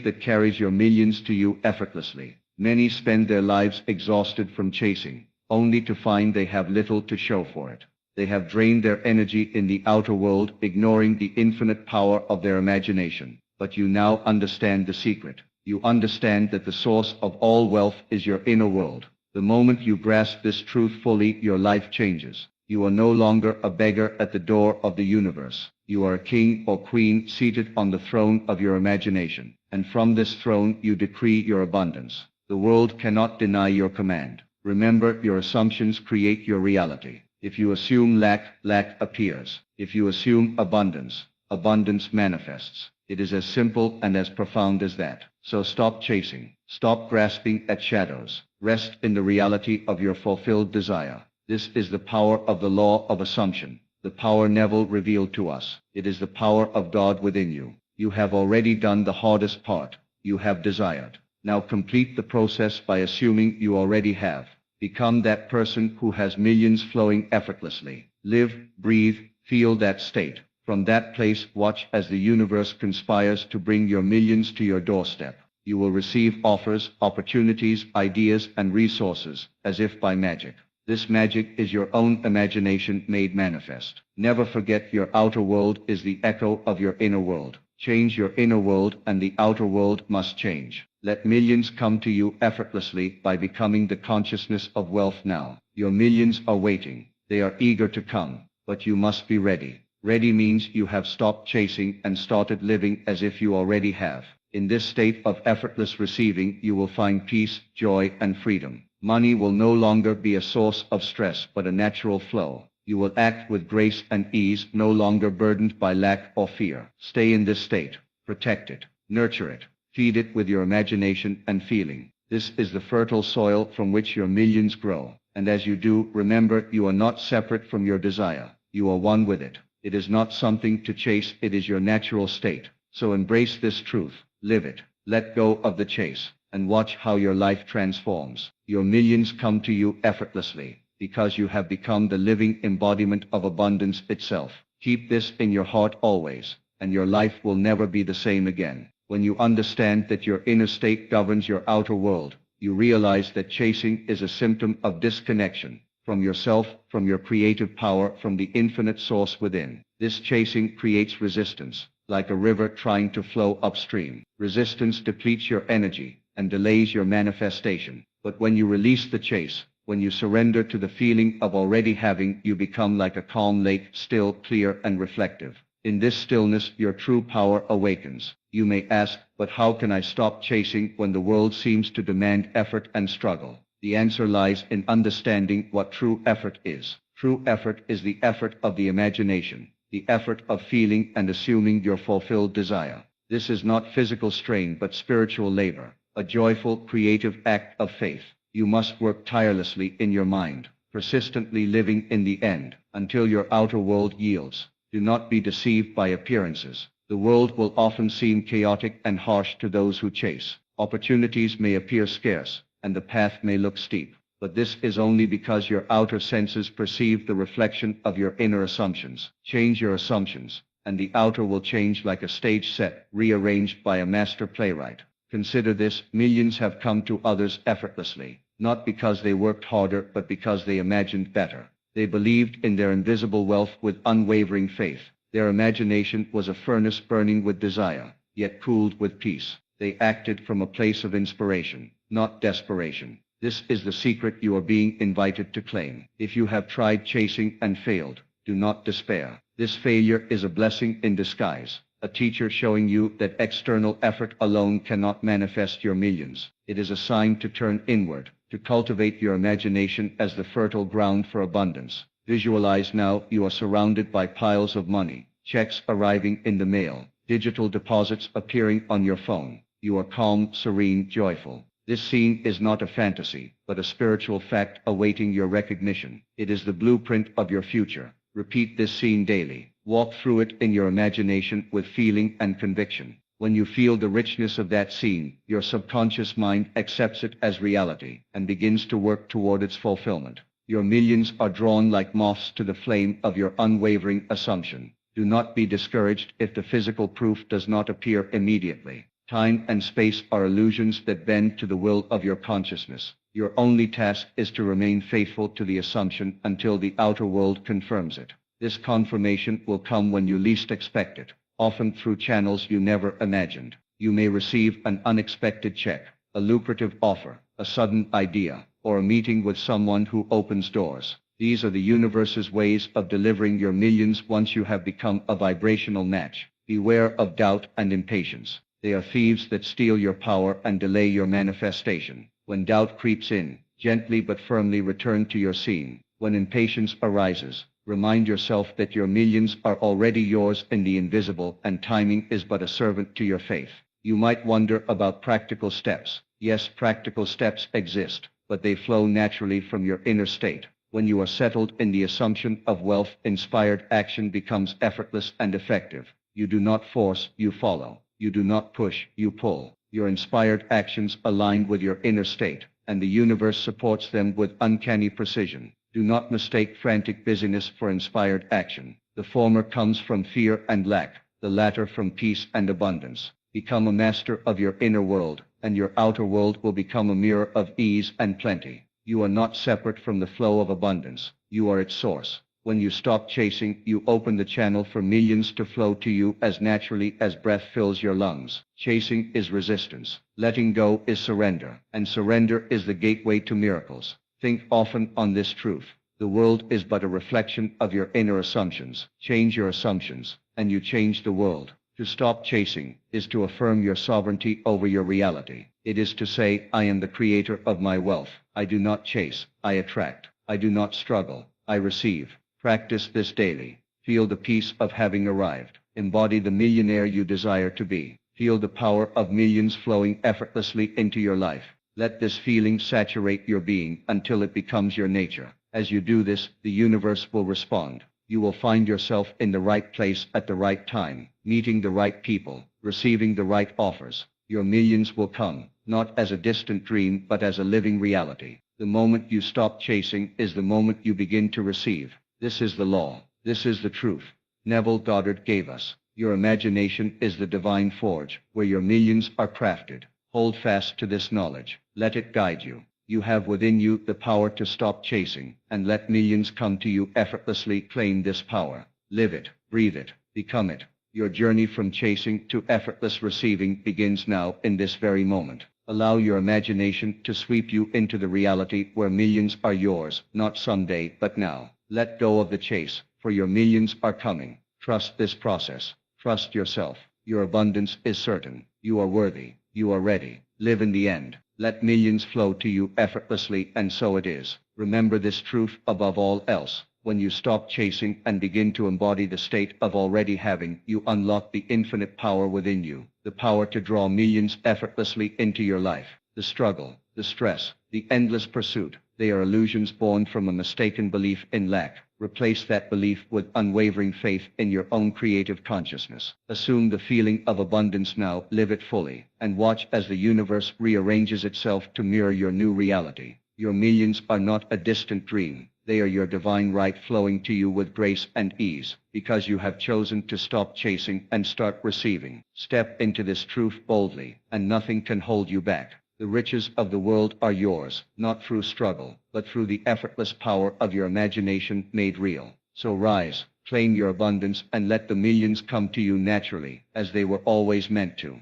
that carries your millions to you effortlessly. Many spend their lives exhausted from chasing, only to find they have little to show for it. They have drained their energy in the outer world, ignoring the infinite power of their imagination. But you now understand the secret. You understand that the source of all wealth is your inner world. The moment you grasp this truth fully, your life changes. You are no longer a beggar at the door of the universe. You are a king or queen seated on the throne of your imagination. And from this throne you decree your abundance. The world cannot deny your command. Remember, your assumptions create your reality. If you assume lack, lack appears. If you assume abundance, abundance manifests. It is as simple and as profound as that. So stop chasing. Stop grasping at shadows. Rest in the reality of your fulfilled desire. This is the power of the law of assumption. The power Neville revealed to us. It is the power of God within you. You have already done the hardest part. You have desired. Now complete the process by assuming you already have. Become that person who has millions flowing effortlessly. Live, breathe, feel that state. From that place, watch as the universe conspires to bring your millions to your doorstep. You will receive offers, opportunities, ideas, and resources, as if by magic. This magic is your own imagination made manifest. Never forget, your outer world is the echo of your inner world. Change your inner world and the outer world must change. Let millions come to you effortlessly by becoming the consciousness of wealth now. Your millions are waiting. They are eager to come, but you must be ready. Ready means you have stopped chasing and started living as if you already have. In this state of effortless receiving, you will find peace, joy, and freedom. Money will no longer be a source of stress but a natural flow. You will act with grace and ease, no longer burdened by lack or fear. Stay in this state. Protect it. Nurture it. Feed it with your imagination and feeling. This is the fertile soil from which your millions grow. And as you do, remember, you are not separate from your desire. You are one with it. It is not something to chase, it is your natural state. So embrace this truth. Live it. Let go of the chase. And watch how your life transforms. Your millions come to you effortlessly, because you have become the living embodiment of abundance itself. Keep this in your heart always, and your life will never be the same again. When you understand that your inner state governs your outer world, you realize that chasing is a symptom of disconnection from yourself, from your creative power, from the infinite source within. This chasing creates resistance, like a river trying to flow upstream. Resistance depletes your energy and delays your manifestation. But when you release the chase, when you surrender to the feeling of already having, you become like a calm lake, still, clear, and reflective. In this stillness, your true power awakens. You may ask, but how can I stop chasing when the world seems to demand effort and struggle? The answer lies in understanding what true effort is. True effort is the effort of the imagination, the effort of feeling and assuming your fulfilled desire. This is not physical strain but spiritual labor, a joyful, creative act of faith. You must work tirelessly in your mind, persistently living in the end, until your outer world yields. Do not be deceived by appearances. The world will often seem chaotic and harsh to those who chase. Opportunities may appear scarce, and the path may look steep. But this is only because your outer senses perceive the reflection of your inner assumptions. Change your assumptions, and the outer will change like a stage set, rearranged by a master playwright. Consider this: millions have come to others effortlessly, not because they worked harder, but because they imagined better. They believed in their invisible wealth with unwavering faith. Their imagination was a furnace burning with desire, yet cooled with peace. They acted from a place of inspiration, not desperation. This is the secret you are being invited to claim. If you have tried chasing and failed, do not despair. This failure is a blessing in disguise, a teacher showing you that external effort alone cannot manifest your millions. It is a sign to turn inward, to cultivate your imagination as the fertile ground for abundance. Visualize now you are surrounded by piles of money, checks arriving in the mail, digital deposits appearing on your phone. You are calm, serene, joyful. This scene is not a fantasy, but a spiritual fact awaiting your recognition. It is the blueprint of your future. Repeat this scene daily. Walk through it in your imagination with feeling and conviction. When you feel the richness of that scene, your subconscious mind accepts it as reality and begins to work toward its fulfillment. Your millions are drawn like moths to the flame of your unwavering assumption. Do not be discouraged if the physical proof does not appear immediately. Time and space are illusions that bend to the will of your consciousness. Your only task is to remain faithful to the assumption until the outer world confirms it. This confirmation will come when you least expect it, often through channels you never imagined. You may receive an unexpected check, a lucrative offer, a sudden idea, or a meeting with someone who opens doors. These are the universe's ways of delivering your millions once you have become a vibrational match. Beware of doubt and impatience. They are thieves that steal your power and delay your manifestation. When doubt creeps in, gently but firmly return to your scene. When impatience arises, remind yourself that your millions are already yours in the invisible, and timing is but a servant to your faith. You might wonder about practical steps. Yes, practical steps exist, but they flow naturally from your inner state. When you are settled in the assumption of wealth, inspired action becomes effortless and effective. You do not force, you follow. You do not push, you pull. Your inspired actions align with your inner state, and the universe supports them with uncanny precision. Do not mistake frantic busyness for inspired action. The former comes from fear and lack, the latter from peace and abundance. Become a master of your inner world, and your outer world will become a mirror of ease and plenty. You are not separate from the flow of abundance. You are its source. When you stop chasing, you open the channel for millions to flow to you as naturally as breath fills your lungs. Chasing is resistance. Letting go is surrender. And surrender is the gateway to miracles. Think often on this truth. The world is but a reflection of your inner assumptions. Change your assumptions, and you change the world. To stop chasing is to affirm your sovereignty over your reality. It is to say, I am the creator of my wealth. I do not chase, I attract. I do not struggle, I receive. Practice this daily. Feel the peace of having arrived. Embody the millionaire you desire to be. Feel the power of millions flowing effortlessly into your life. Let this feeling saturate your being until it becomes your nature. As you do this, the universe will respond. You will find yourself in the right place at the right time, meeting the right people, receiving the right offers. Your millions will come, not as a distant dream, but as a living reality. The moment you stop chasing is the moment you begin to receive. This is the law. This is the truth. Neville Goddard gave us. Your imagination is the divine forge, where your millions are crafted. Hold fast to this knowledge. Let it guide you. You have within you the power to stop chasing, and let millions come to you effortlessly. Claim this power. Live it, breathe it, become it. Your journey from chasing to effortless receiving begins now in this very moment. Allow your imagination to sweep you into the reality where millions are yours, not someday, but now. Let go of the chase, for your millions are coming. Trust this process. Trust yourself. Your abundance is certain. You are worthy. You are ready. Live in the end. Let millions flow to you effortlessly, and so it is. Remember this truth above all else. When you stop chasing and begin to embody the state of already having, you unlock the infinite power within you. The power to draw millions effortlessly into your life. The struggle, the stress, the endless pursuit. They are illusions born from a mistaken belief in lack. Replace that belief with unwavering faith in your own creative consciousness. Assume the feeling of abundance now, live it fully, and watch as the universe rearranges itself to mirror your new reality. Your millions are not a distant dream. They are your divine right flowing to you with grace and ease, because you have chosen to stop chasing and start receiving. Step into this truth boldly, and nothing can hold you back. The riches of the world are yours, not through struggle, but through the effortless power of your imagination made real. So rise, claim your abundance, and let the millions come to you naturally, as they were always meant to.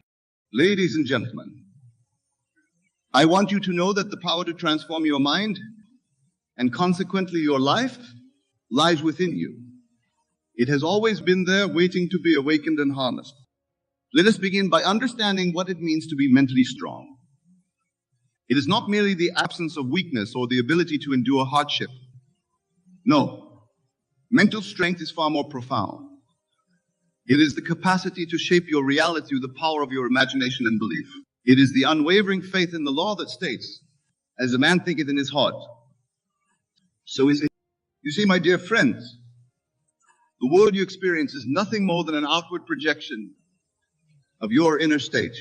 Ladies and gentlemen, I want you to know that the power to transform your mind and consequently your life lies within you. It has always been there, waiting to be awakened and harnessed. Let us begin by understanding what it means to be mentally strong. It is not merely the absence of weakness or the ability to endure hardship. No, mental strength is far more profound. It is the capacity to shape your reality through the power of your imagination and belief. It is the unwavering faith in the law that states, as a man thinketh in his heart, so is it. You see, my dear friends, the world you experience is nothing more than an outward projection of your inner state.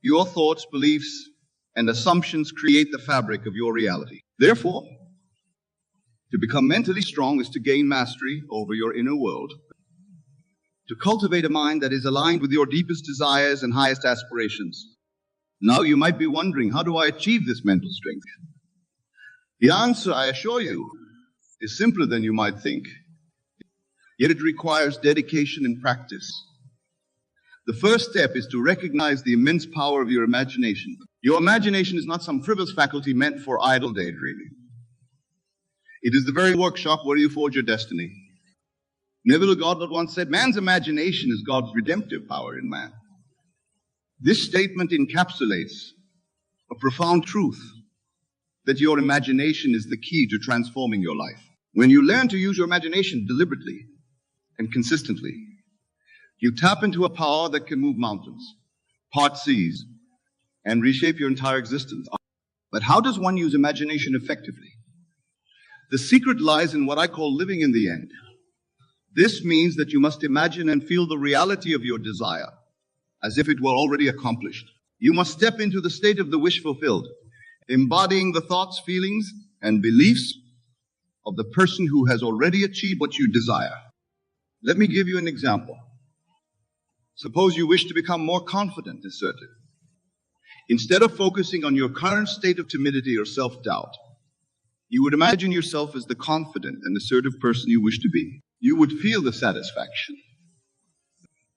Your thoughts, beliefs, and assumptions create the fabric of your reality. Therefore, to become mentally strong is to gain mastery over your inner world, to cultivate a mind that is aligned with your deepest desires and highest aspirations. Now you might be wondering, how do I achieve this mental strength? The answer, I assure you, is simpler than you might think. Yet it requires dedication and practice. The first step is to recognize the immense power of your imagination. Your imagination is not some frivolous faculty meant for idle daydreaming. It is the very workshop where you forge your destiny. Neville Goddard once said, man's imagination is God's redemptive power in man. This statement encapsulates a profound truth, that your imagination is the key to transforming your life. When you learn to use your imagination deliberately and consistently, you tap into a power that can move mountains, part seas, and reshape your entire existence. But how does one use imagination effectively? The secret lies in what I call living in the end. This means that you must imagine and feel the reality of your desire as if it were already accomplished. You must step into the state of the wish fulfilled, embodying the thoughts, feelings, and beliefs of the person who has already achieved what you desire. Let me give you an example. Suppose you wish to become more confident, assertive. Instead of focusing on your current state of timidity or self-doubt, you would imagine yourself as the confident and assertive person you wish to be. You would feel the satisfaction,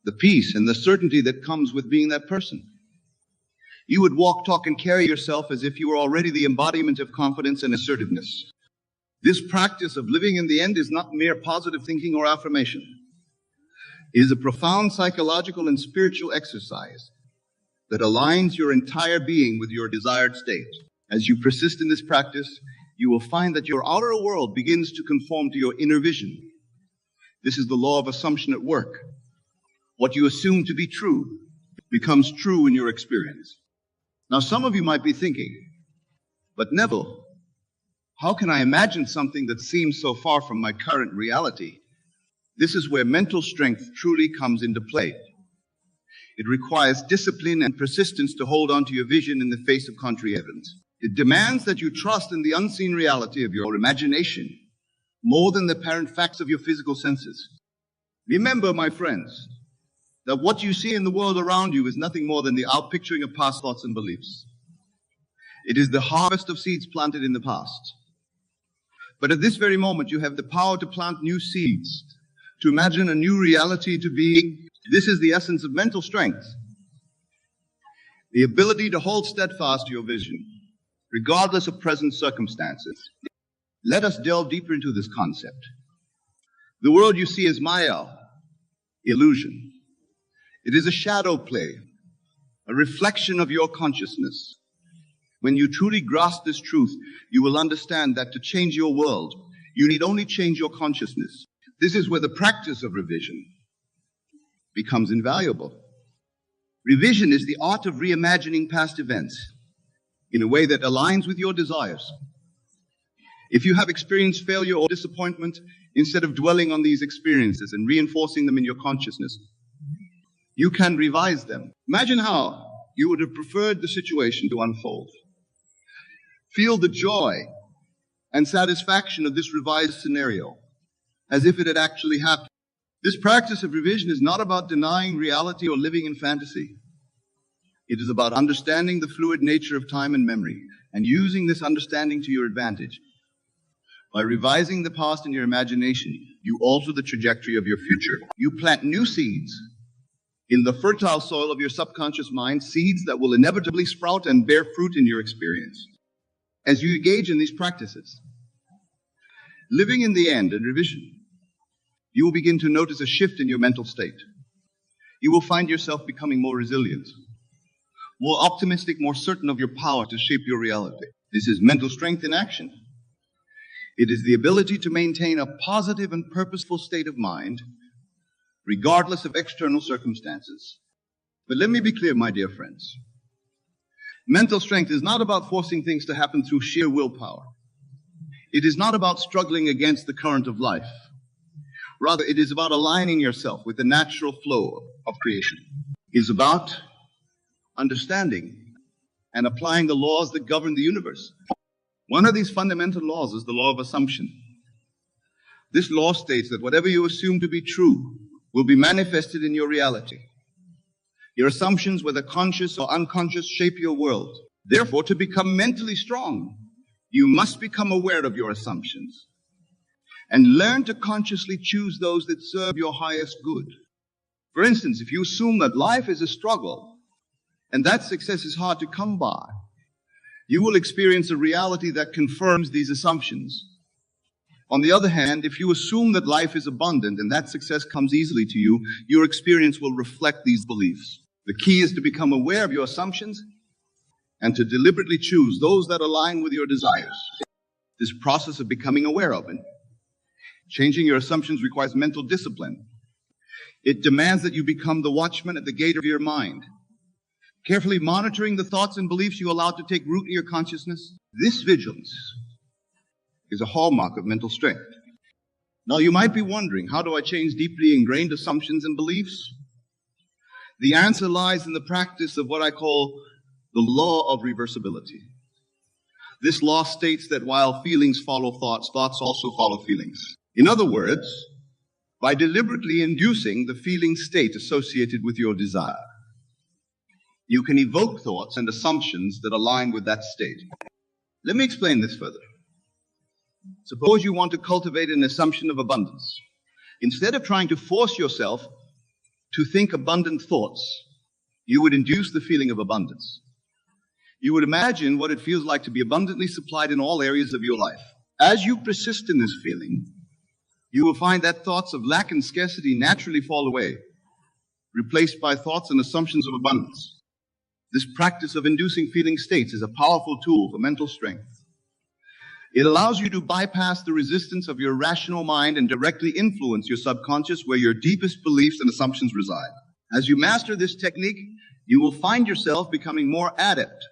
the peace, and the certainty that comes with being that person. You would walk, talk, and carry yourself as if you were already the embodiment of confidence and assertiveness. This practice of living in the end is not mere positive thinking or affirmation. It is a profound psychological and spiritual exercise that aligns your entire being with your desired state. As you persist in this practice, you will find that your outer world begins to conform to your inner vision. This is the law of assumption at work. What you assume to be true becomes true in your experience. Now, some of you might be thinking, but Neville, how can I imagine something that seems so far from my current reality? This is where mental strength truly comes into play. It requires discipline and persistence to hold on to your vision in the face of contrary evidence. It demands that you trust in the unseen reality of your imagination more than the apparent facts of your physical senses. Remember, my friends, that what you see in the world around you is nothing more than the outpicturing of past thoughts and beliefs. It is the harvest of seeds planted in the past. But at this very moment, you have the power to plant new seeds, to imagine a new reality to being. This is the essence of mental strength. The ability to hold steadfast to your vision, regardless of present circumstances. Let us delve deeper into this concept. The world you see is Maya, illusion. It is a shadow play, a reflection of your consciousness. When you truly grasp this truth, you will understand that to change your world, you need only change your consciousness. This is where the practice of revision becomes invaluable. Revision is the art of reimagining past events in a way that aligns with your desires. If you have experienced failure or disappointment, Instead of dwelling on these experiences and reinforcing them in your consciousness, you can revise them. Imagine how you would have preferred the situation to unfold. Feel the joy and satisfaction of this revised scenario as if it had actually happened. This practice of revision is not about denying reality or living in fantasy. It is about understanding the fluid nature of time and memory and using this understanding to your advantage. By revising the past in your imagination, you alter the trajectory of your future. You plant new seeds in the fertile soil of your subconscious mind, seeds that will inevitably sprout and bear fruit in your experience. As you engage in these practices, living in the end and revision, you will begin to notice a shift in your mental state. You will find yourself becoming more resilient, more optimistic, more certain of your power to shape your reality. This is mental strength in action. It is the ability to maintain a positive and purposeful state of mind, regardless of external circumstances. But let me be clear, my dear friends. Mental strength is not about forcing things to happen through sheer willpower. It is not about struggling against the current of life. Rather, it is about aligning yourself with the natural flow of creation. It is about understanding and applying the laws that govern the universe. One of these fundamental laws is the law of assumption. This law states that whatever you assume to be true will be manifested in your reality. Your assumptions, whether conscious or unconscious, shape your world. Therefore, to become mentally strong, you must become aware of your assumptions and learn to consciously choose those that serve your highest good. For instance, if you assume that life is a struggle and that success is hard to come by, you will experience a reality that confirms these assumptions. On the other hand, if you assume that life is abundant and that success comes easily to you, your experience will reflect these beliefs. The key is to become aware of your assumptions and to deliberately choose those that align with your desires. This process of becoming aware of it, changing your assumptions, requires mental discipline. It demands that you become the watchman at the gate of your mind, carefully monitoring the thoughts and beliefs you allow to take root in your consciousness. This vigilance is a hallmark of mental strength. Now, you might be wondering, how do I change deeply ingrained assumptions and beliefs? The answer lies in the practice of what I call the law of reversibility. This law states that while feelings follow thoughts, thoughts also follow feelings. In other words, by deliberately inducing the feeling state associated with your desire, you can evoke thoughts and assumptions that align with that state. Let me explain this further. Suppose you want to cultivate an assumption of abundance. Instead of trying to force yourself to think abundant thoughts, you would induce the feeling of abundance. You would imagine what it feels like to be abundantly supplied in all areas of your life. As you persist in this feeling, you will find that thoughts of lack and scarcity naturally fall away, replaced by thoughts and assumptions of abundance. This practice of inducing feeling states is a powerful tool for mental strength. It allows you to bypass the resistance of your rational mind and directly influence your subconscious, where your deepest beliefs and assumptions reside. As you master this technique, you will find yourself becoming more adept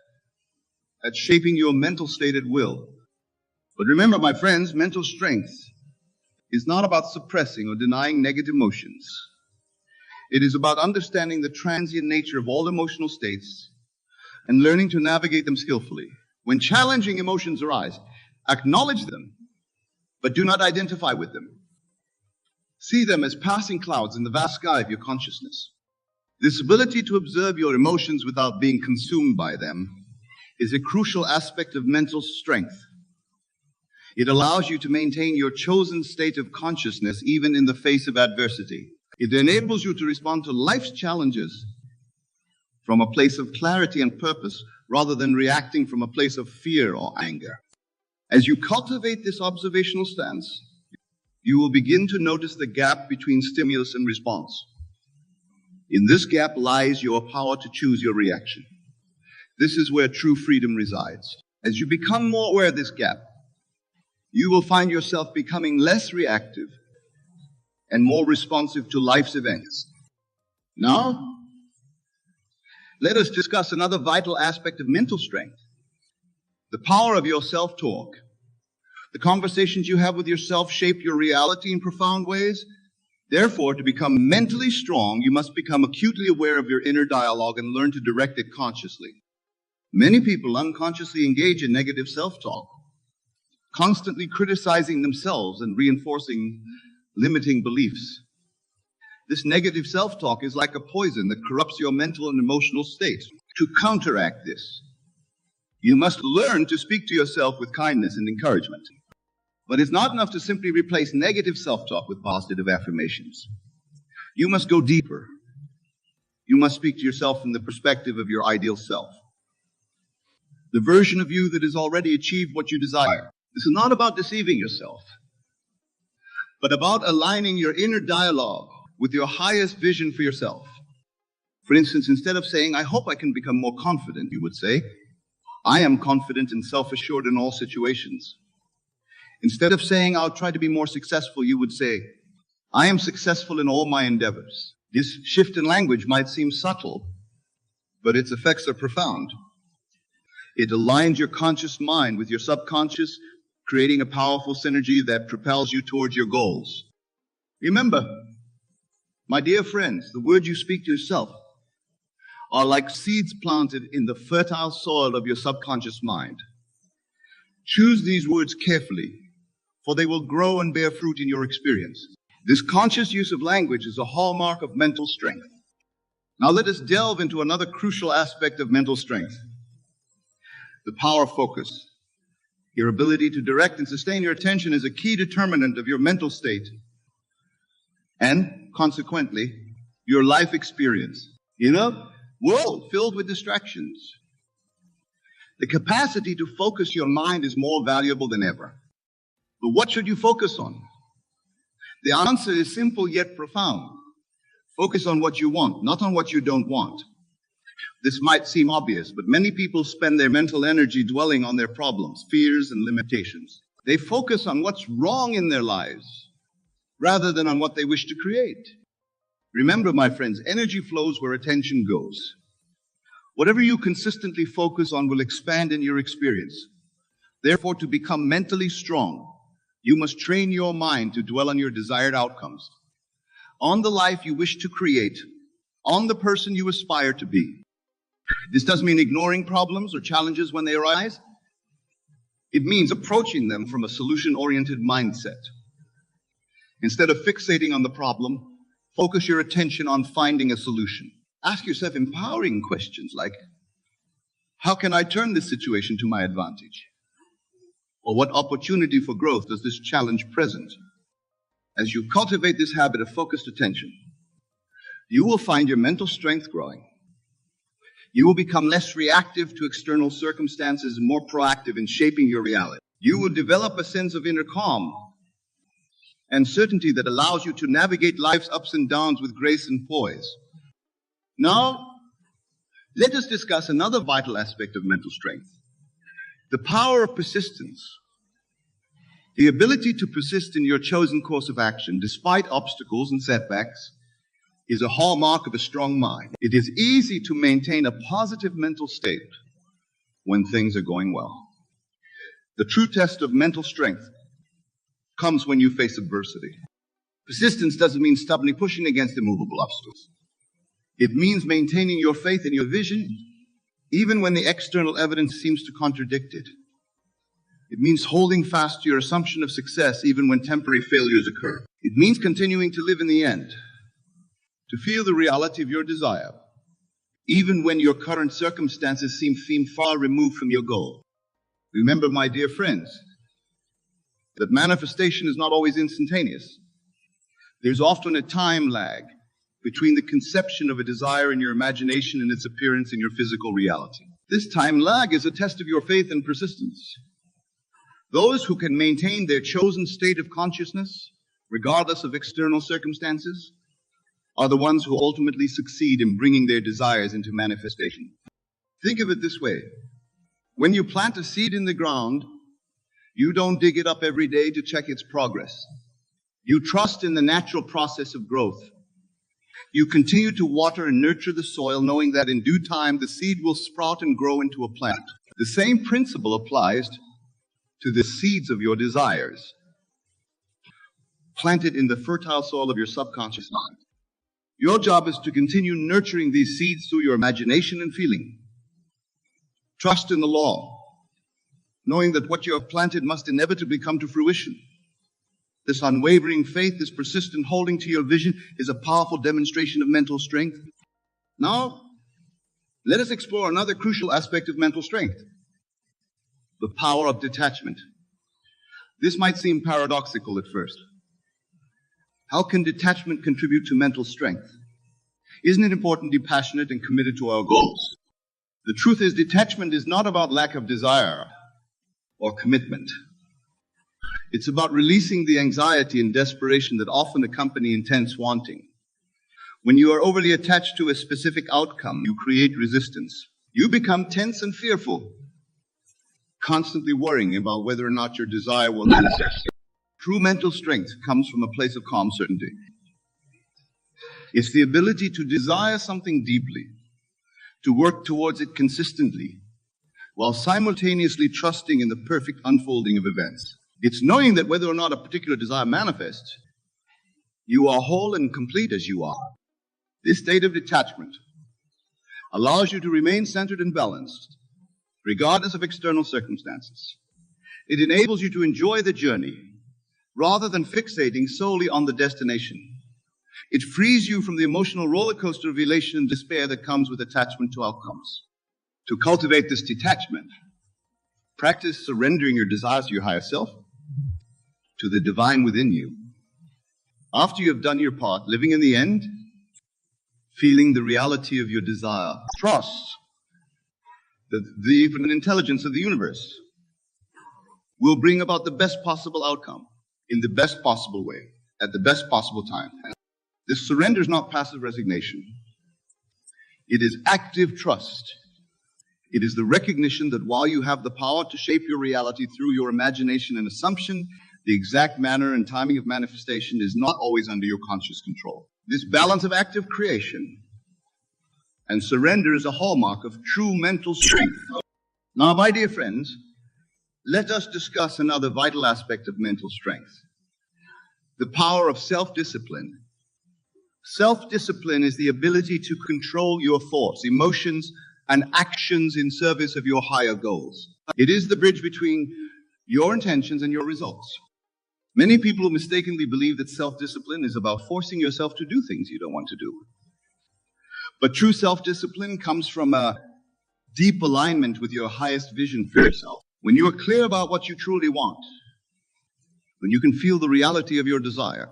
at shaping your mental state at will. But remember, my friends, mental strength is not about suppressing or denying negative emotions. It is about understanding the transient nature of all emotional states and learning to navigate them skillfully. When challenging emotions arise, acknowledge them, but do not identify with them. See them as passing clouds in the vast sky of your consciousness. This ability to observe your emotions without being consumed by them is a crucial aspect of mental strength. It allows you to maintain your chosen state of consciousness even in the face of adversity. It enables you to respond to life's challenges from a place of clarity and purpose rather than reacting from a place of fear or anger. As you cultivate this observational stance, you will begin to notice the gap between stimulus and response. In this gap lies your power to choose your reaction. This is where true freedom resides. As you become more aware of this gap, you will find yourself becoming less reactive and more responsive to life's events. Now, let us discuss another vital aspect of mental strength: the power of your self-talk. The conversations you have with yourself shape your reality in profound ways. Therefore, to become mentally strong, you must become acutely aware of your inner dialogue and learn to direct it consciously. Many people unconsciously engage in negative self-talk, constantly criticizing themselves and reinforcing limiting beliefs. This negative self-talk is like a poison that corrupts your mental and emotional state. To counteract this, you must learn to speak to yourself with kindness and encouragement. But it's not enough to simply replace negative self-talk with positive affirmations. You must go deeper. You must speak to yourself from the perspective of your ideal self, the version of you that has already achieved what you desire. This is not about deceiving yourself, but about aligning your inner dialogue with your highest vision for yourself. For instance, instead of saying, "I hope I can become more confident," you would say, "I am confident and self-assured in all situations." Instead of saying, "I'll try to be more successful," you would say, "I am successful in all my endeavors." This shift in language might seem subtle, but its effects are profound. It aligns your conscious mind with your subconscious, creating a powerful synergy that propels you towards your goals. Remember, my dear friends, the words you speak to yourself are like seeds planted in the fertile soil of your subconscious mind. Choose these words carefully, for they will grow and bear fruit in your experience. This conscious use of language is a hallmark of mental strength. Now let us delve into another crucial aspect of mental strength: the power of focus. Your ability to direct and sustain your attention is a key determinant of your mental state and, consequently, your life experience. In a world filled with distractions, the capacity to focus your mind is more valuable than ever. But what should you focus on? The answer is simple yet profound. Focus on what you want, not on what you don't want. This might seem obvious, but many people spend their mental energy dwelling on their problems, fears, and limitations. They focus on what's wrong in their lives rather than on what they wish to create. Remember, my friends, energy flows where attention goes. Whatever you consistently focus on will expand in your experience. Therefore, to become mentally strong, you must train your mind to dwell on your desired outcomes, on the life you wish to create, on the person you aspire to be. This doesn't mean ignoring problems or challenges when they arise. It means approaching them from a solution-oriented mindset. Instead of fixating on the problem, focus your attention on finding a solution. Ask yourself empowering questions like, how can I turn this situation to my advantage? Or what opportunity for growth does this challenge present? As you cultivate this habit of focused attention, you will find your mental strength growing. You will become less reactive to external circumstances and more proactive in shaping your reality. You will develop a sense of inner calm and certainty that allows you to navigate life's ups and downs with grace and poise. Now, let us discuss another vital aspect of mental strength: the power of persistence. The ability to persist in your chosen course of action despite obstacles and setbacks is a hallmark of a strong mind. It is easy to maintain a positive mental state when things are going well. The true test of mental strength comes when you face adversity. Persistence doesn't mean stubbornly pushing against immovable obstacles. It means maintaining your faith in your vision even when the external evidence seems to contradict it. It means holding fast to your assumption of success even when temporary failures occur. It means continuing to live in the end, to feel the reality of your desire, even when your current circumstances seem far removed from your goal. Remember, my dear friends, that manifestation is not always instantaneous. There's often a time lag between the conception of a desire in your imagination and its appearance in your physical reality. This time lag is a test of your faith and persistence. Those who can maintain their chosen state of consciousness, regardless of external circumstances, are the ones who ultimately succeed in bringing their desires into manifestation. Think of it this way. When you plant a seed in the ground, you don't dig it up every day to check its progress. You trust in the natural process of growth. You continue to water and nurture the soil, knowing that in due time the seed will sprout and grow into a plant. The same principle applies to the seeds of your desires, planted in the fertile soil of your subconscious mind. Your job is to continue nurturing these seeds through your imagination and feeling. Trust in the law, knowing that what you have planted must inevitably come to fruition. This unwavering faith, this persistent holding to your vision, is a powerful demonstration of mental strength. Now, let us explore another crucial aspect of mental strength: the power of detachment. This might seem paradoxical at first. How can detachment contribute to mental strength? Isn't it important to be passionate and committed to our goals? The truth is, detachment is not about lack of desire or commitment. It's about releasing the anxiety and desperation that often accompany intense wanting. When you are overly attached to a specific outcome, you create resistance. You become tense and fearful, constantly worrying about whether or not your desire will manifest. True mental strength comes from a place of calm certainty. It's the ability to desire something deeply, to work towards it consistently, while simultaneously trusting in the perfect unfolding of events. It's knowing that whether or not a particular desire manifests, you are whole and complete as you are. This state of detachment allows you to remain centered and balanced, regardless of external circumstances. It enables you to enjoy the journey rather than fixating solely on the destination. It frees you from the emotional roller coaster of elation and despair that comes with attachment to outcomes. To cultivate this detachment, practice surrendering your desires to your higher self, to the divine within you. After you have done your part, living in the end, feeling the reality of your desire, trust that the infinite intelligence of the universe will bring about the best possible outcome in the best possible way, at the best possible time. This surrender is not passive resignation. It is active trust. It is the recognition that while you have the power to shape your reality through your imagination and assumption, the exact manner and timing of manifestation is not always under your conscious control. This balance of active creation and surrender is a hallmark of true mental strength. Now, my dear friends, let us discuss another vital aspect of mental strength: the power of self-discipline. Self-discipline is the ability to control your thoughts, emotions, and actions in service of your higher goals. It is the bridge between your intentions and your results. Many people mistakenly believe that self-discipline is about forcing yourself to do things you don't want to do. But true self-discipline comes from a deep alignment with your highest vision for yourself. When you are clear about what you truly want, when you can feel the reality of your desire,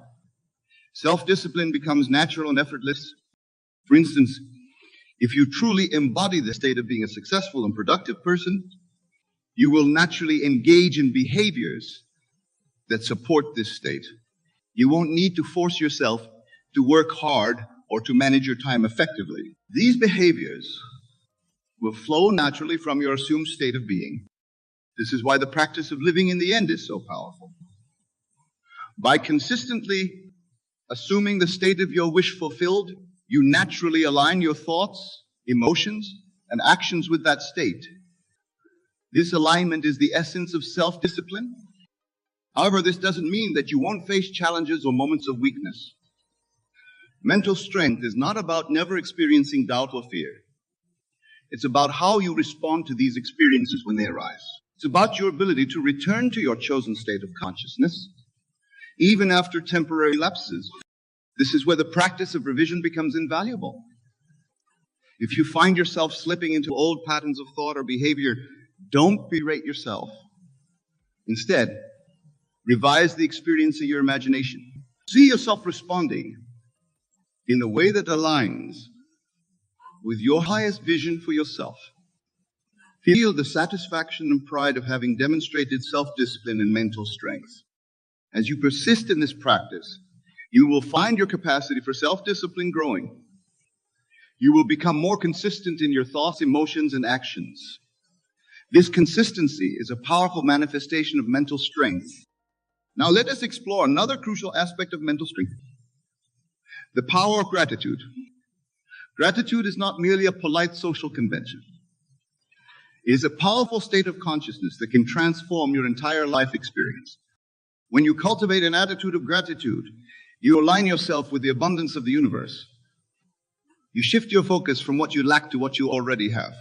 self-discipline becomes natural and effortless. For instance, if you truly embody the state of being a successful and productive person, you will naturally engage in behaviors that support this state. You won't need to force yourself to work hard or to manage your time effectively. These behaviors will flow naturally from your assumed state of being. This is why the practice of living in the end is so powerful. By consistently assuming the state of your wish fulfilled, you naturally align your thoughts, emotions, and actions with that state. This alignment is the essence of self-discipline. However, this doesn't mean that you won't face challenges or moments of weakness. Mental strength is not about never experiencing doubt or fear. It's about how you respond to these experiences when they arise. It's about your ability to return to your chosen state of consciousness, even after temporary lapses. This is where the practice of revision becomes invaluable. If you find yourself slipping into old patterns of thought or behavior, don't berate yourself. Instead, revise the experience of your imagination. See yourself responding in a way that aligns with your highest vision for yourself. Feel the satisfaction and pride of having demonstrated self-discipline and mental strength. As you persist in this practice, you will find your capacity for self-discipline growing. You will become more consistent in your thoughts, emotions, and actions. This consistency is a powerful manifestation of mental strength. Now let us explore another crucial aspect of mental strength: the power of gratitude. Gratitude is not merely a polite social convention. It is a powerful state of consciousness that can transform your entire life experience. When you cultivate an attitude of gratitude, you align yourself with the abundance of the universe. You shift your focus from what you lack to what you already have.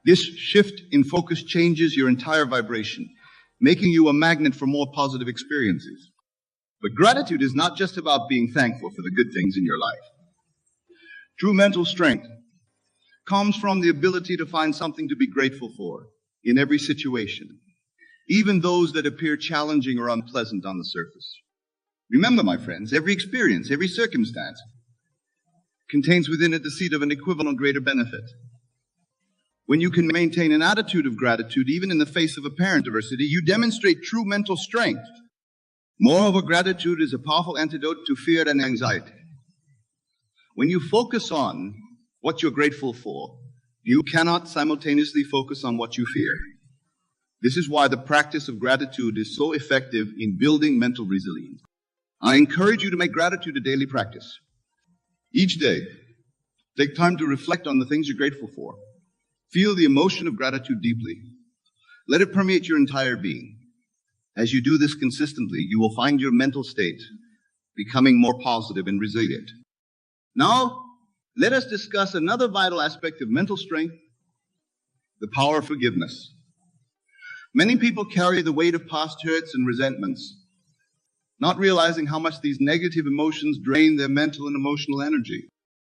This shift in focus changes your entire vibration, making you a magnet for more positive experiences. But gratitude is not just about being thankful for the good things in your life. True mental strength comes from the ability to find something to be grateful for in every situation, even those that appear challenging or unpleasant on the surface. Remember, my friends, every experience, every circumstance contains within it the seed of an equivalent greater benefit. When you can maintain an attitude of gratitude, even in the face of apparent adversity, you demonstrate true mental strength. Moreover, gratitude is a powerful antidote to fear and anxiety. When you focus on what you're grateful for, you cannot simultaneously focus on what you fear. This is why the practice of gratitude is so effective in building mental resilience. I encourage you to make gratitude a daily practice. Each day, take time to reflect on the things you're grateful for. Feel the emotion of gratitude deeply. Let it permeate your entire being. As you do this consistently, you will find your mental state becoming more positive and resilient. Now, let us discuss another vital aspect of mental strength, the power of forgiveness. Many people carry the weight of past hurts and resentments, not realizing how much these negative emotions drain their mental and emotional energy.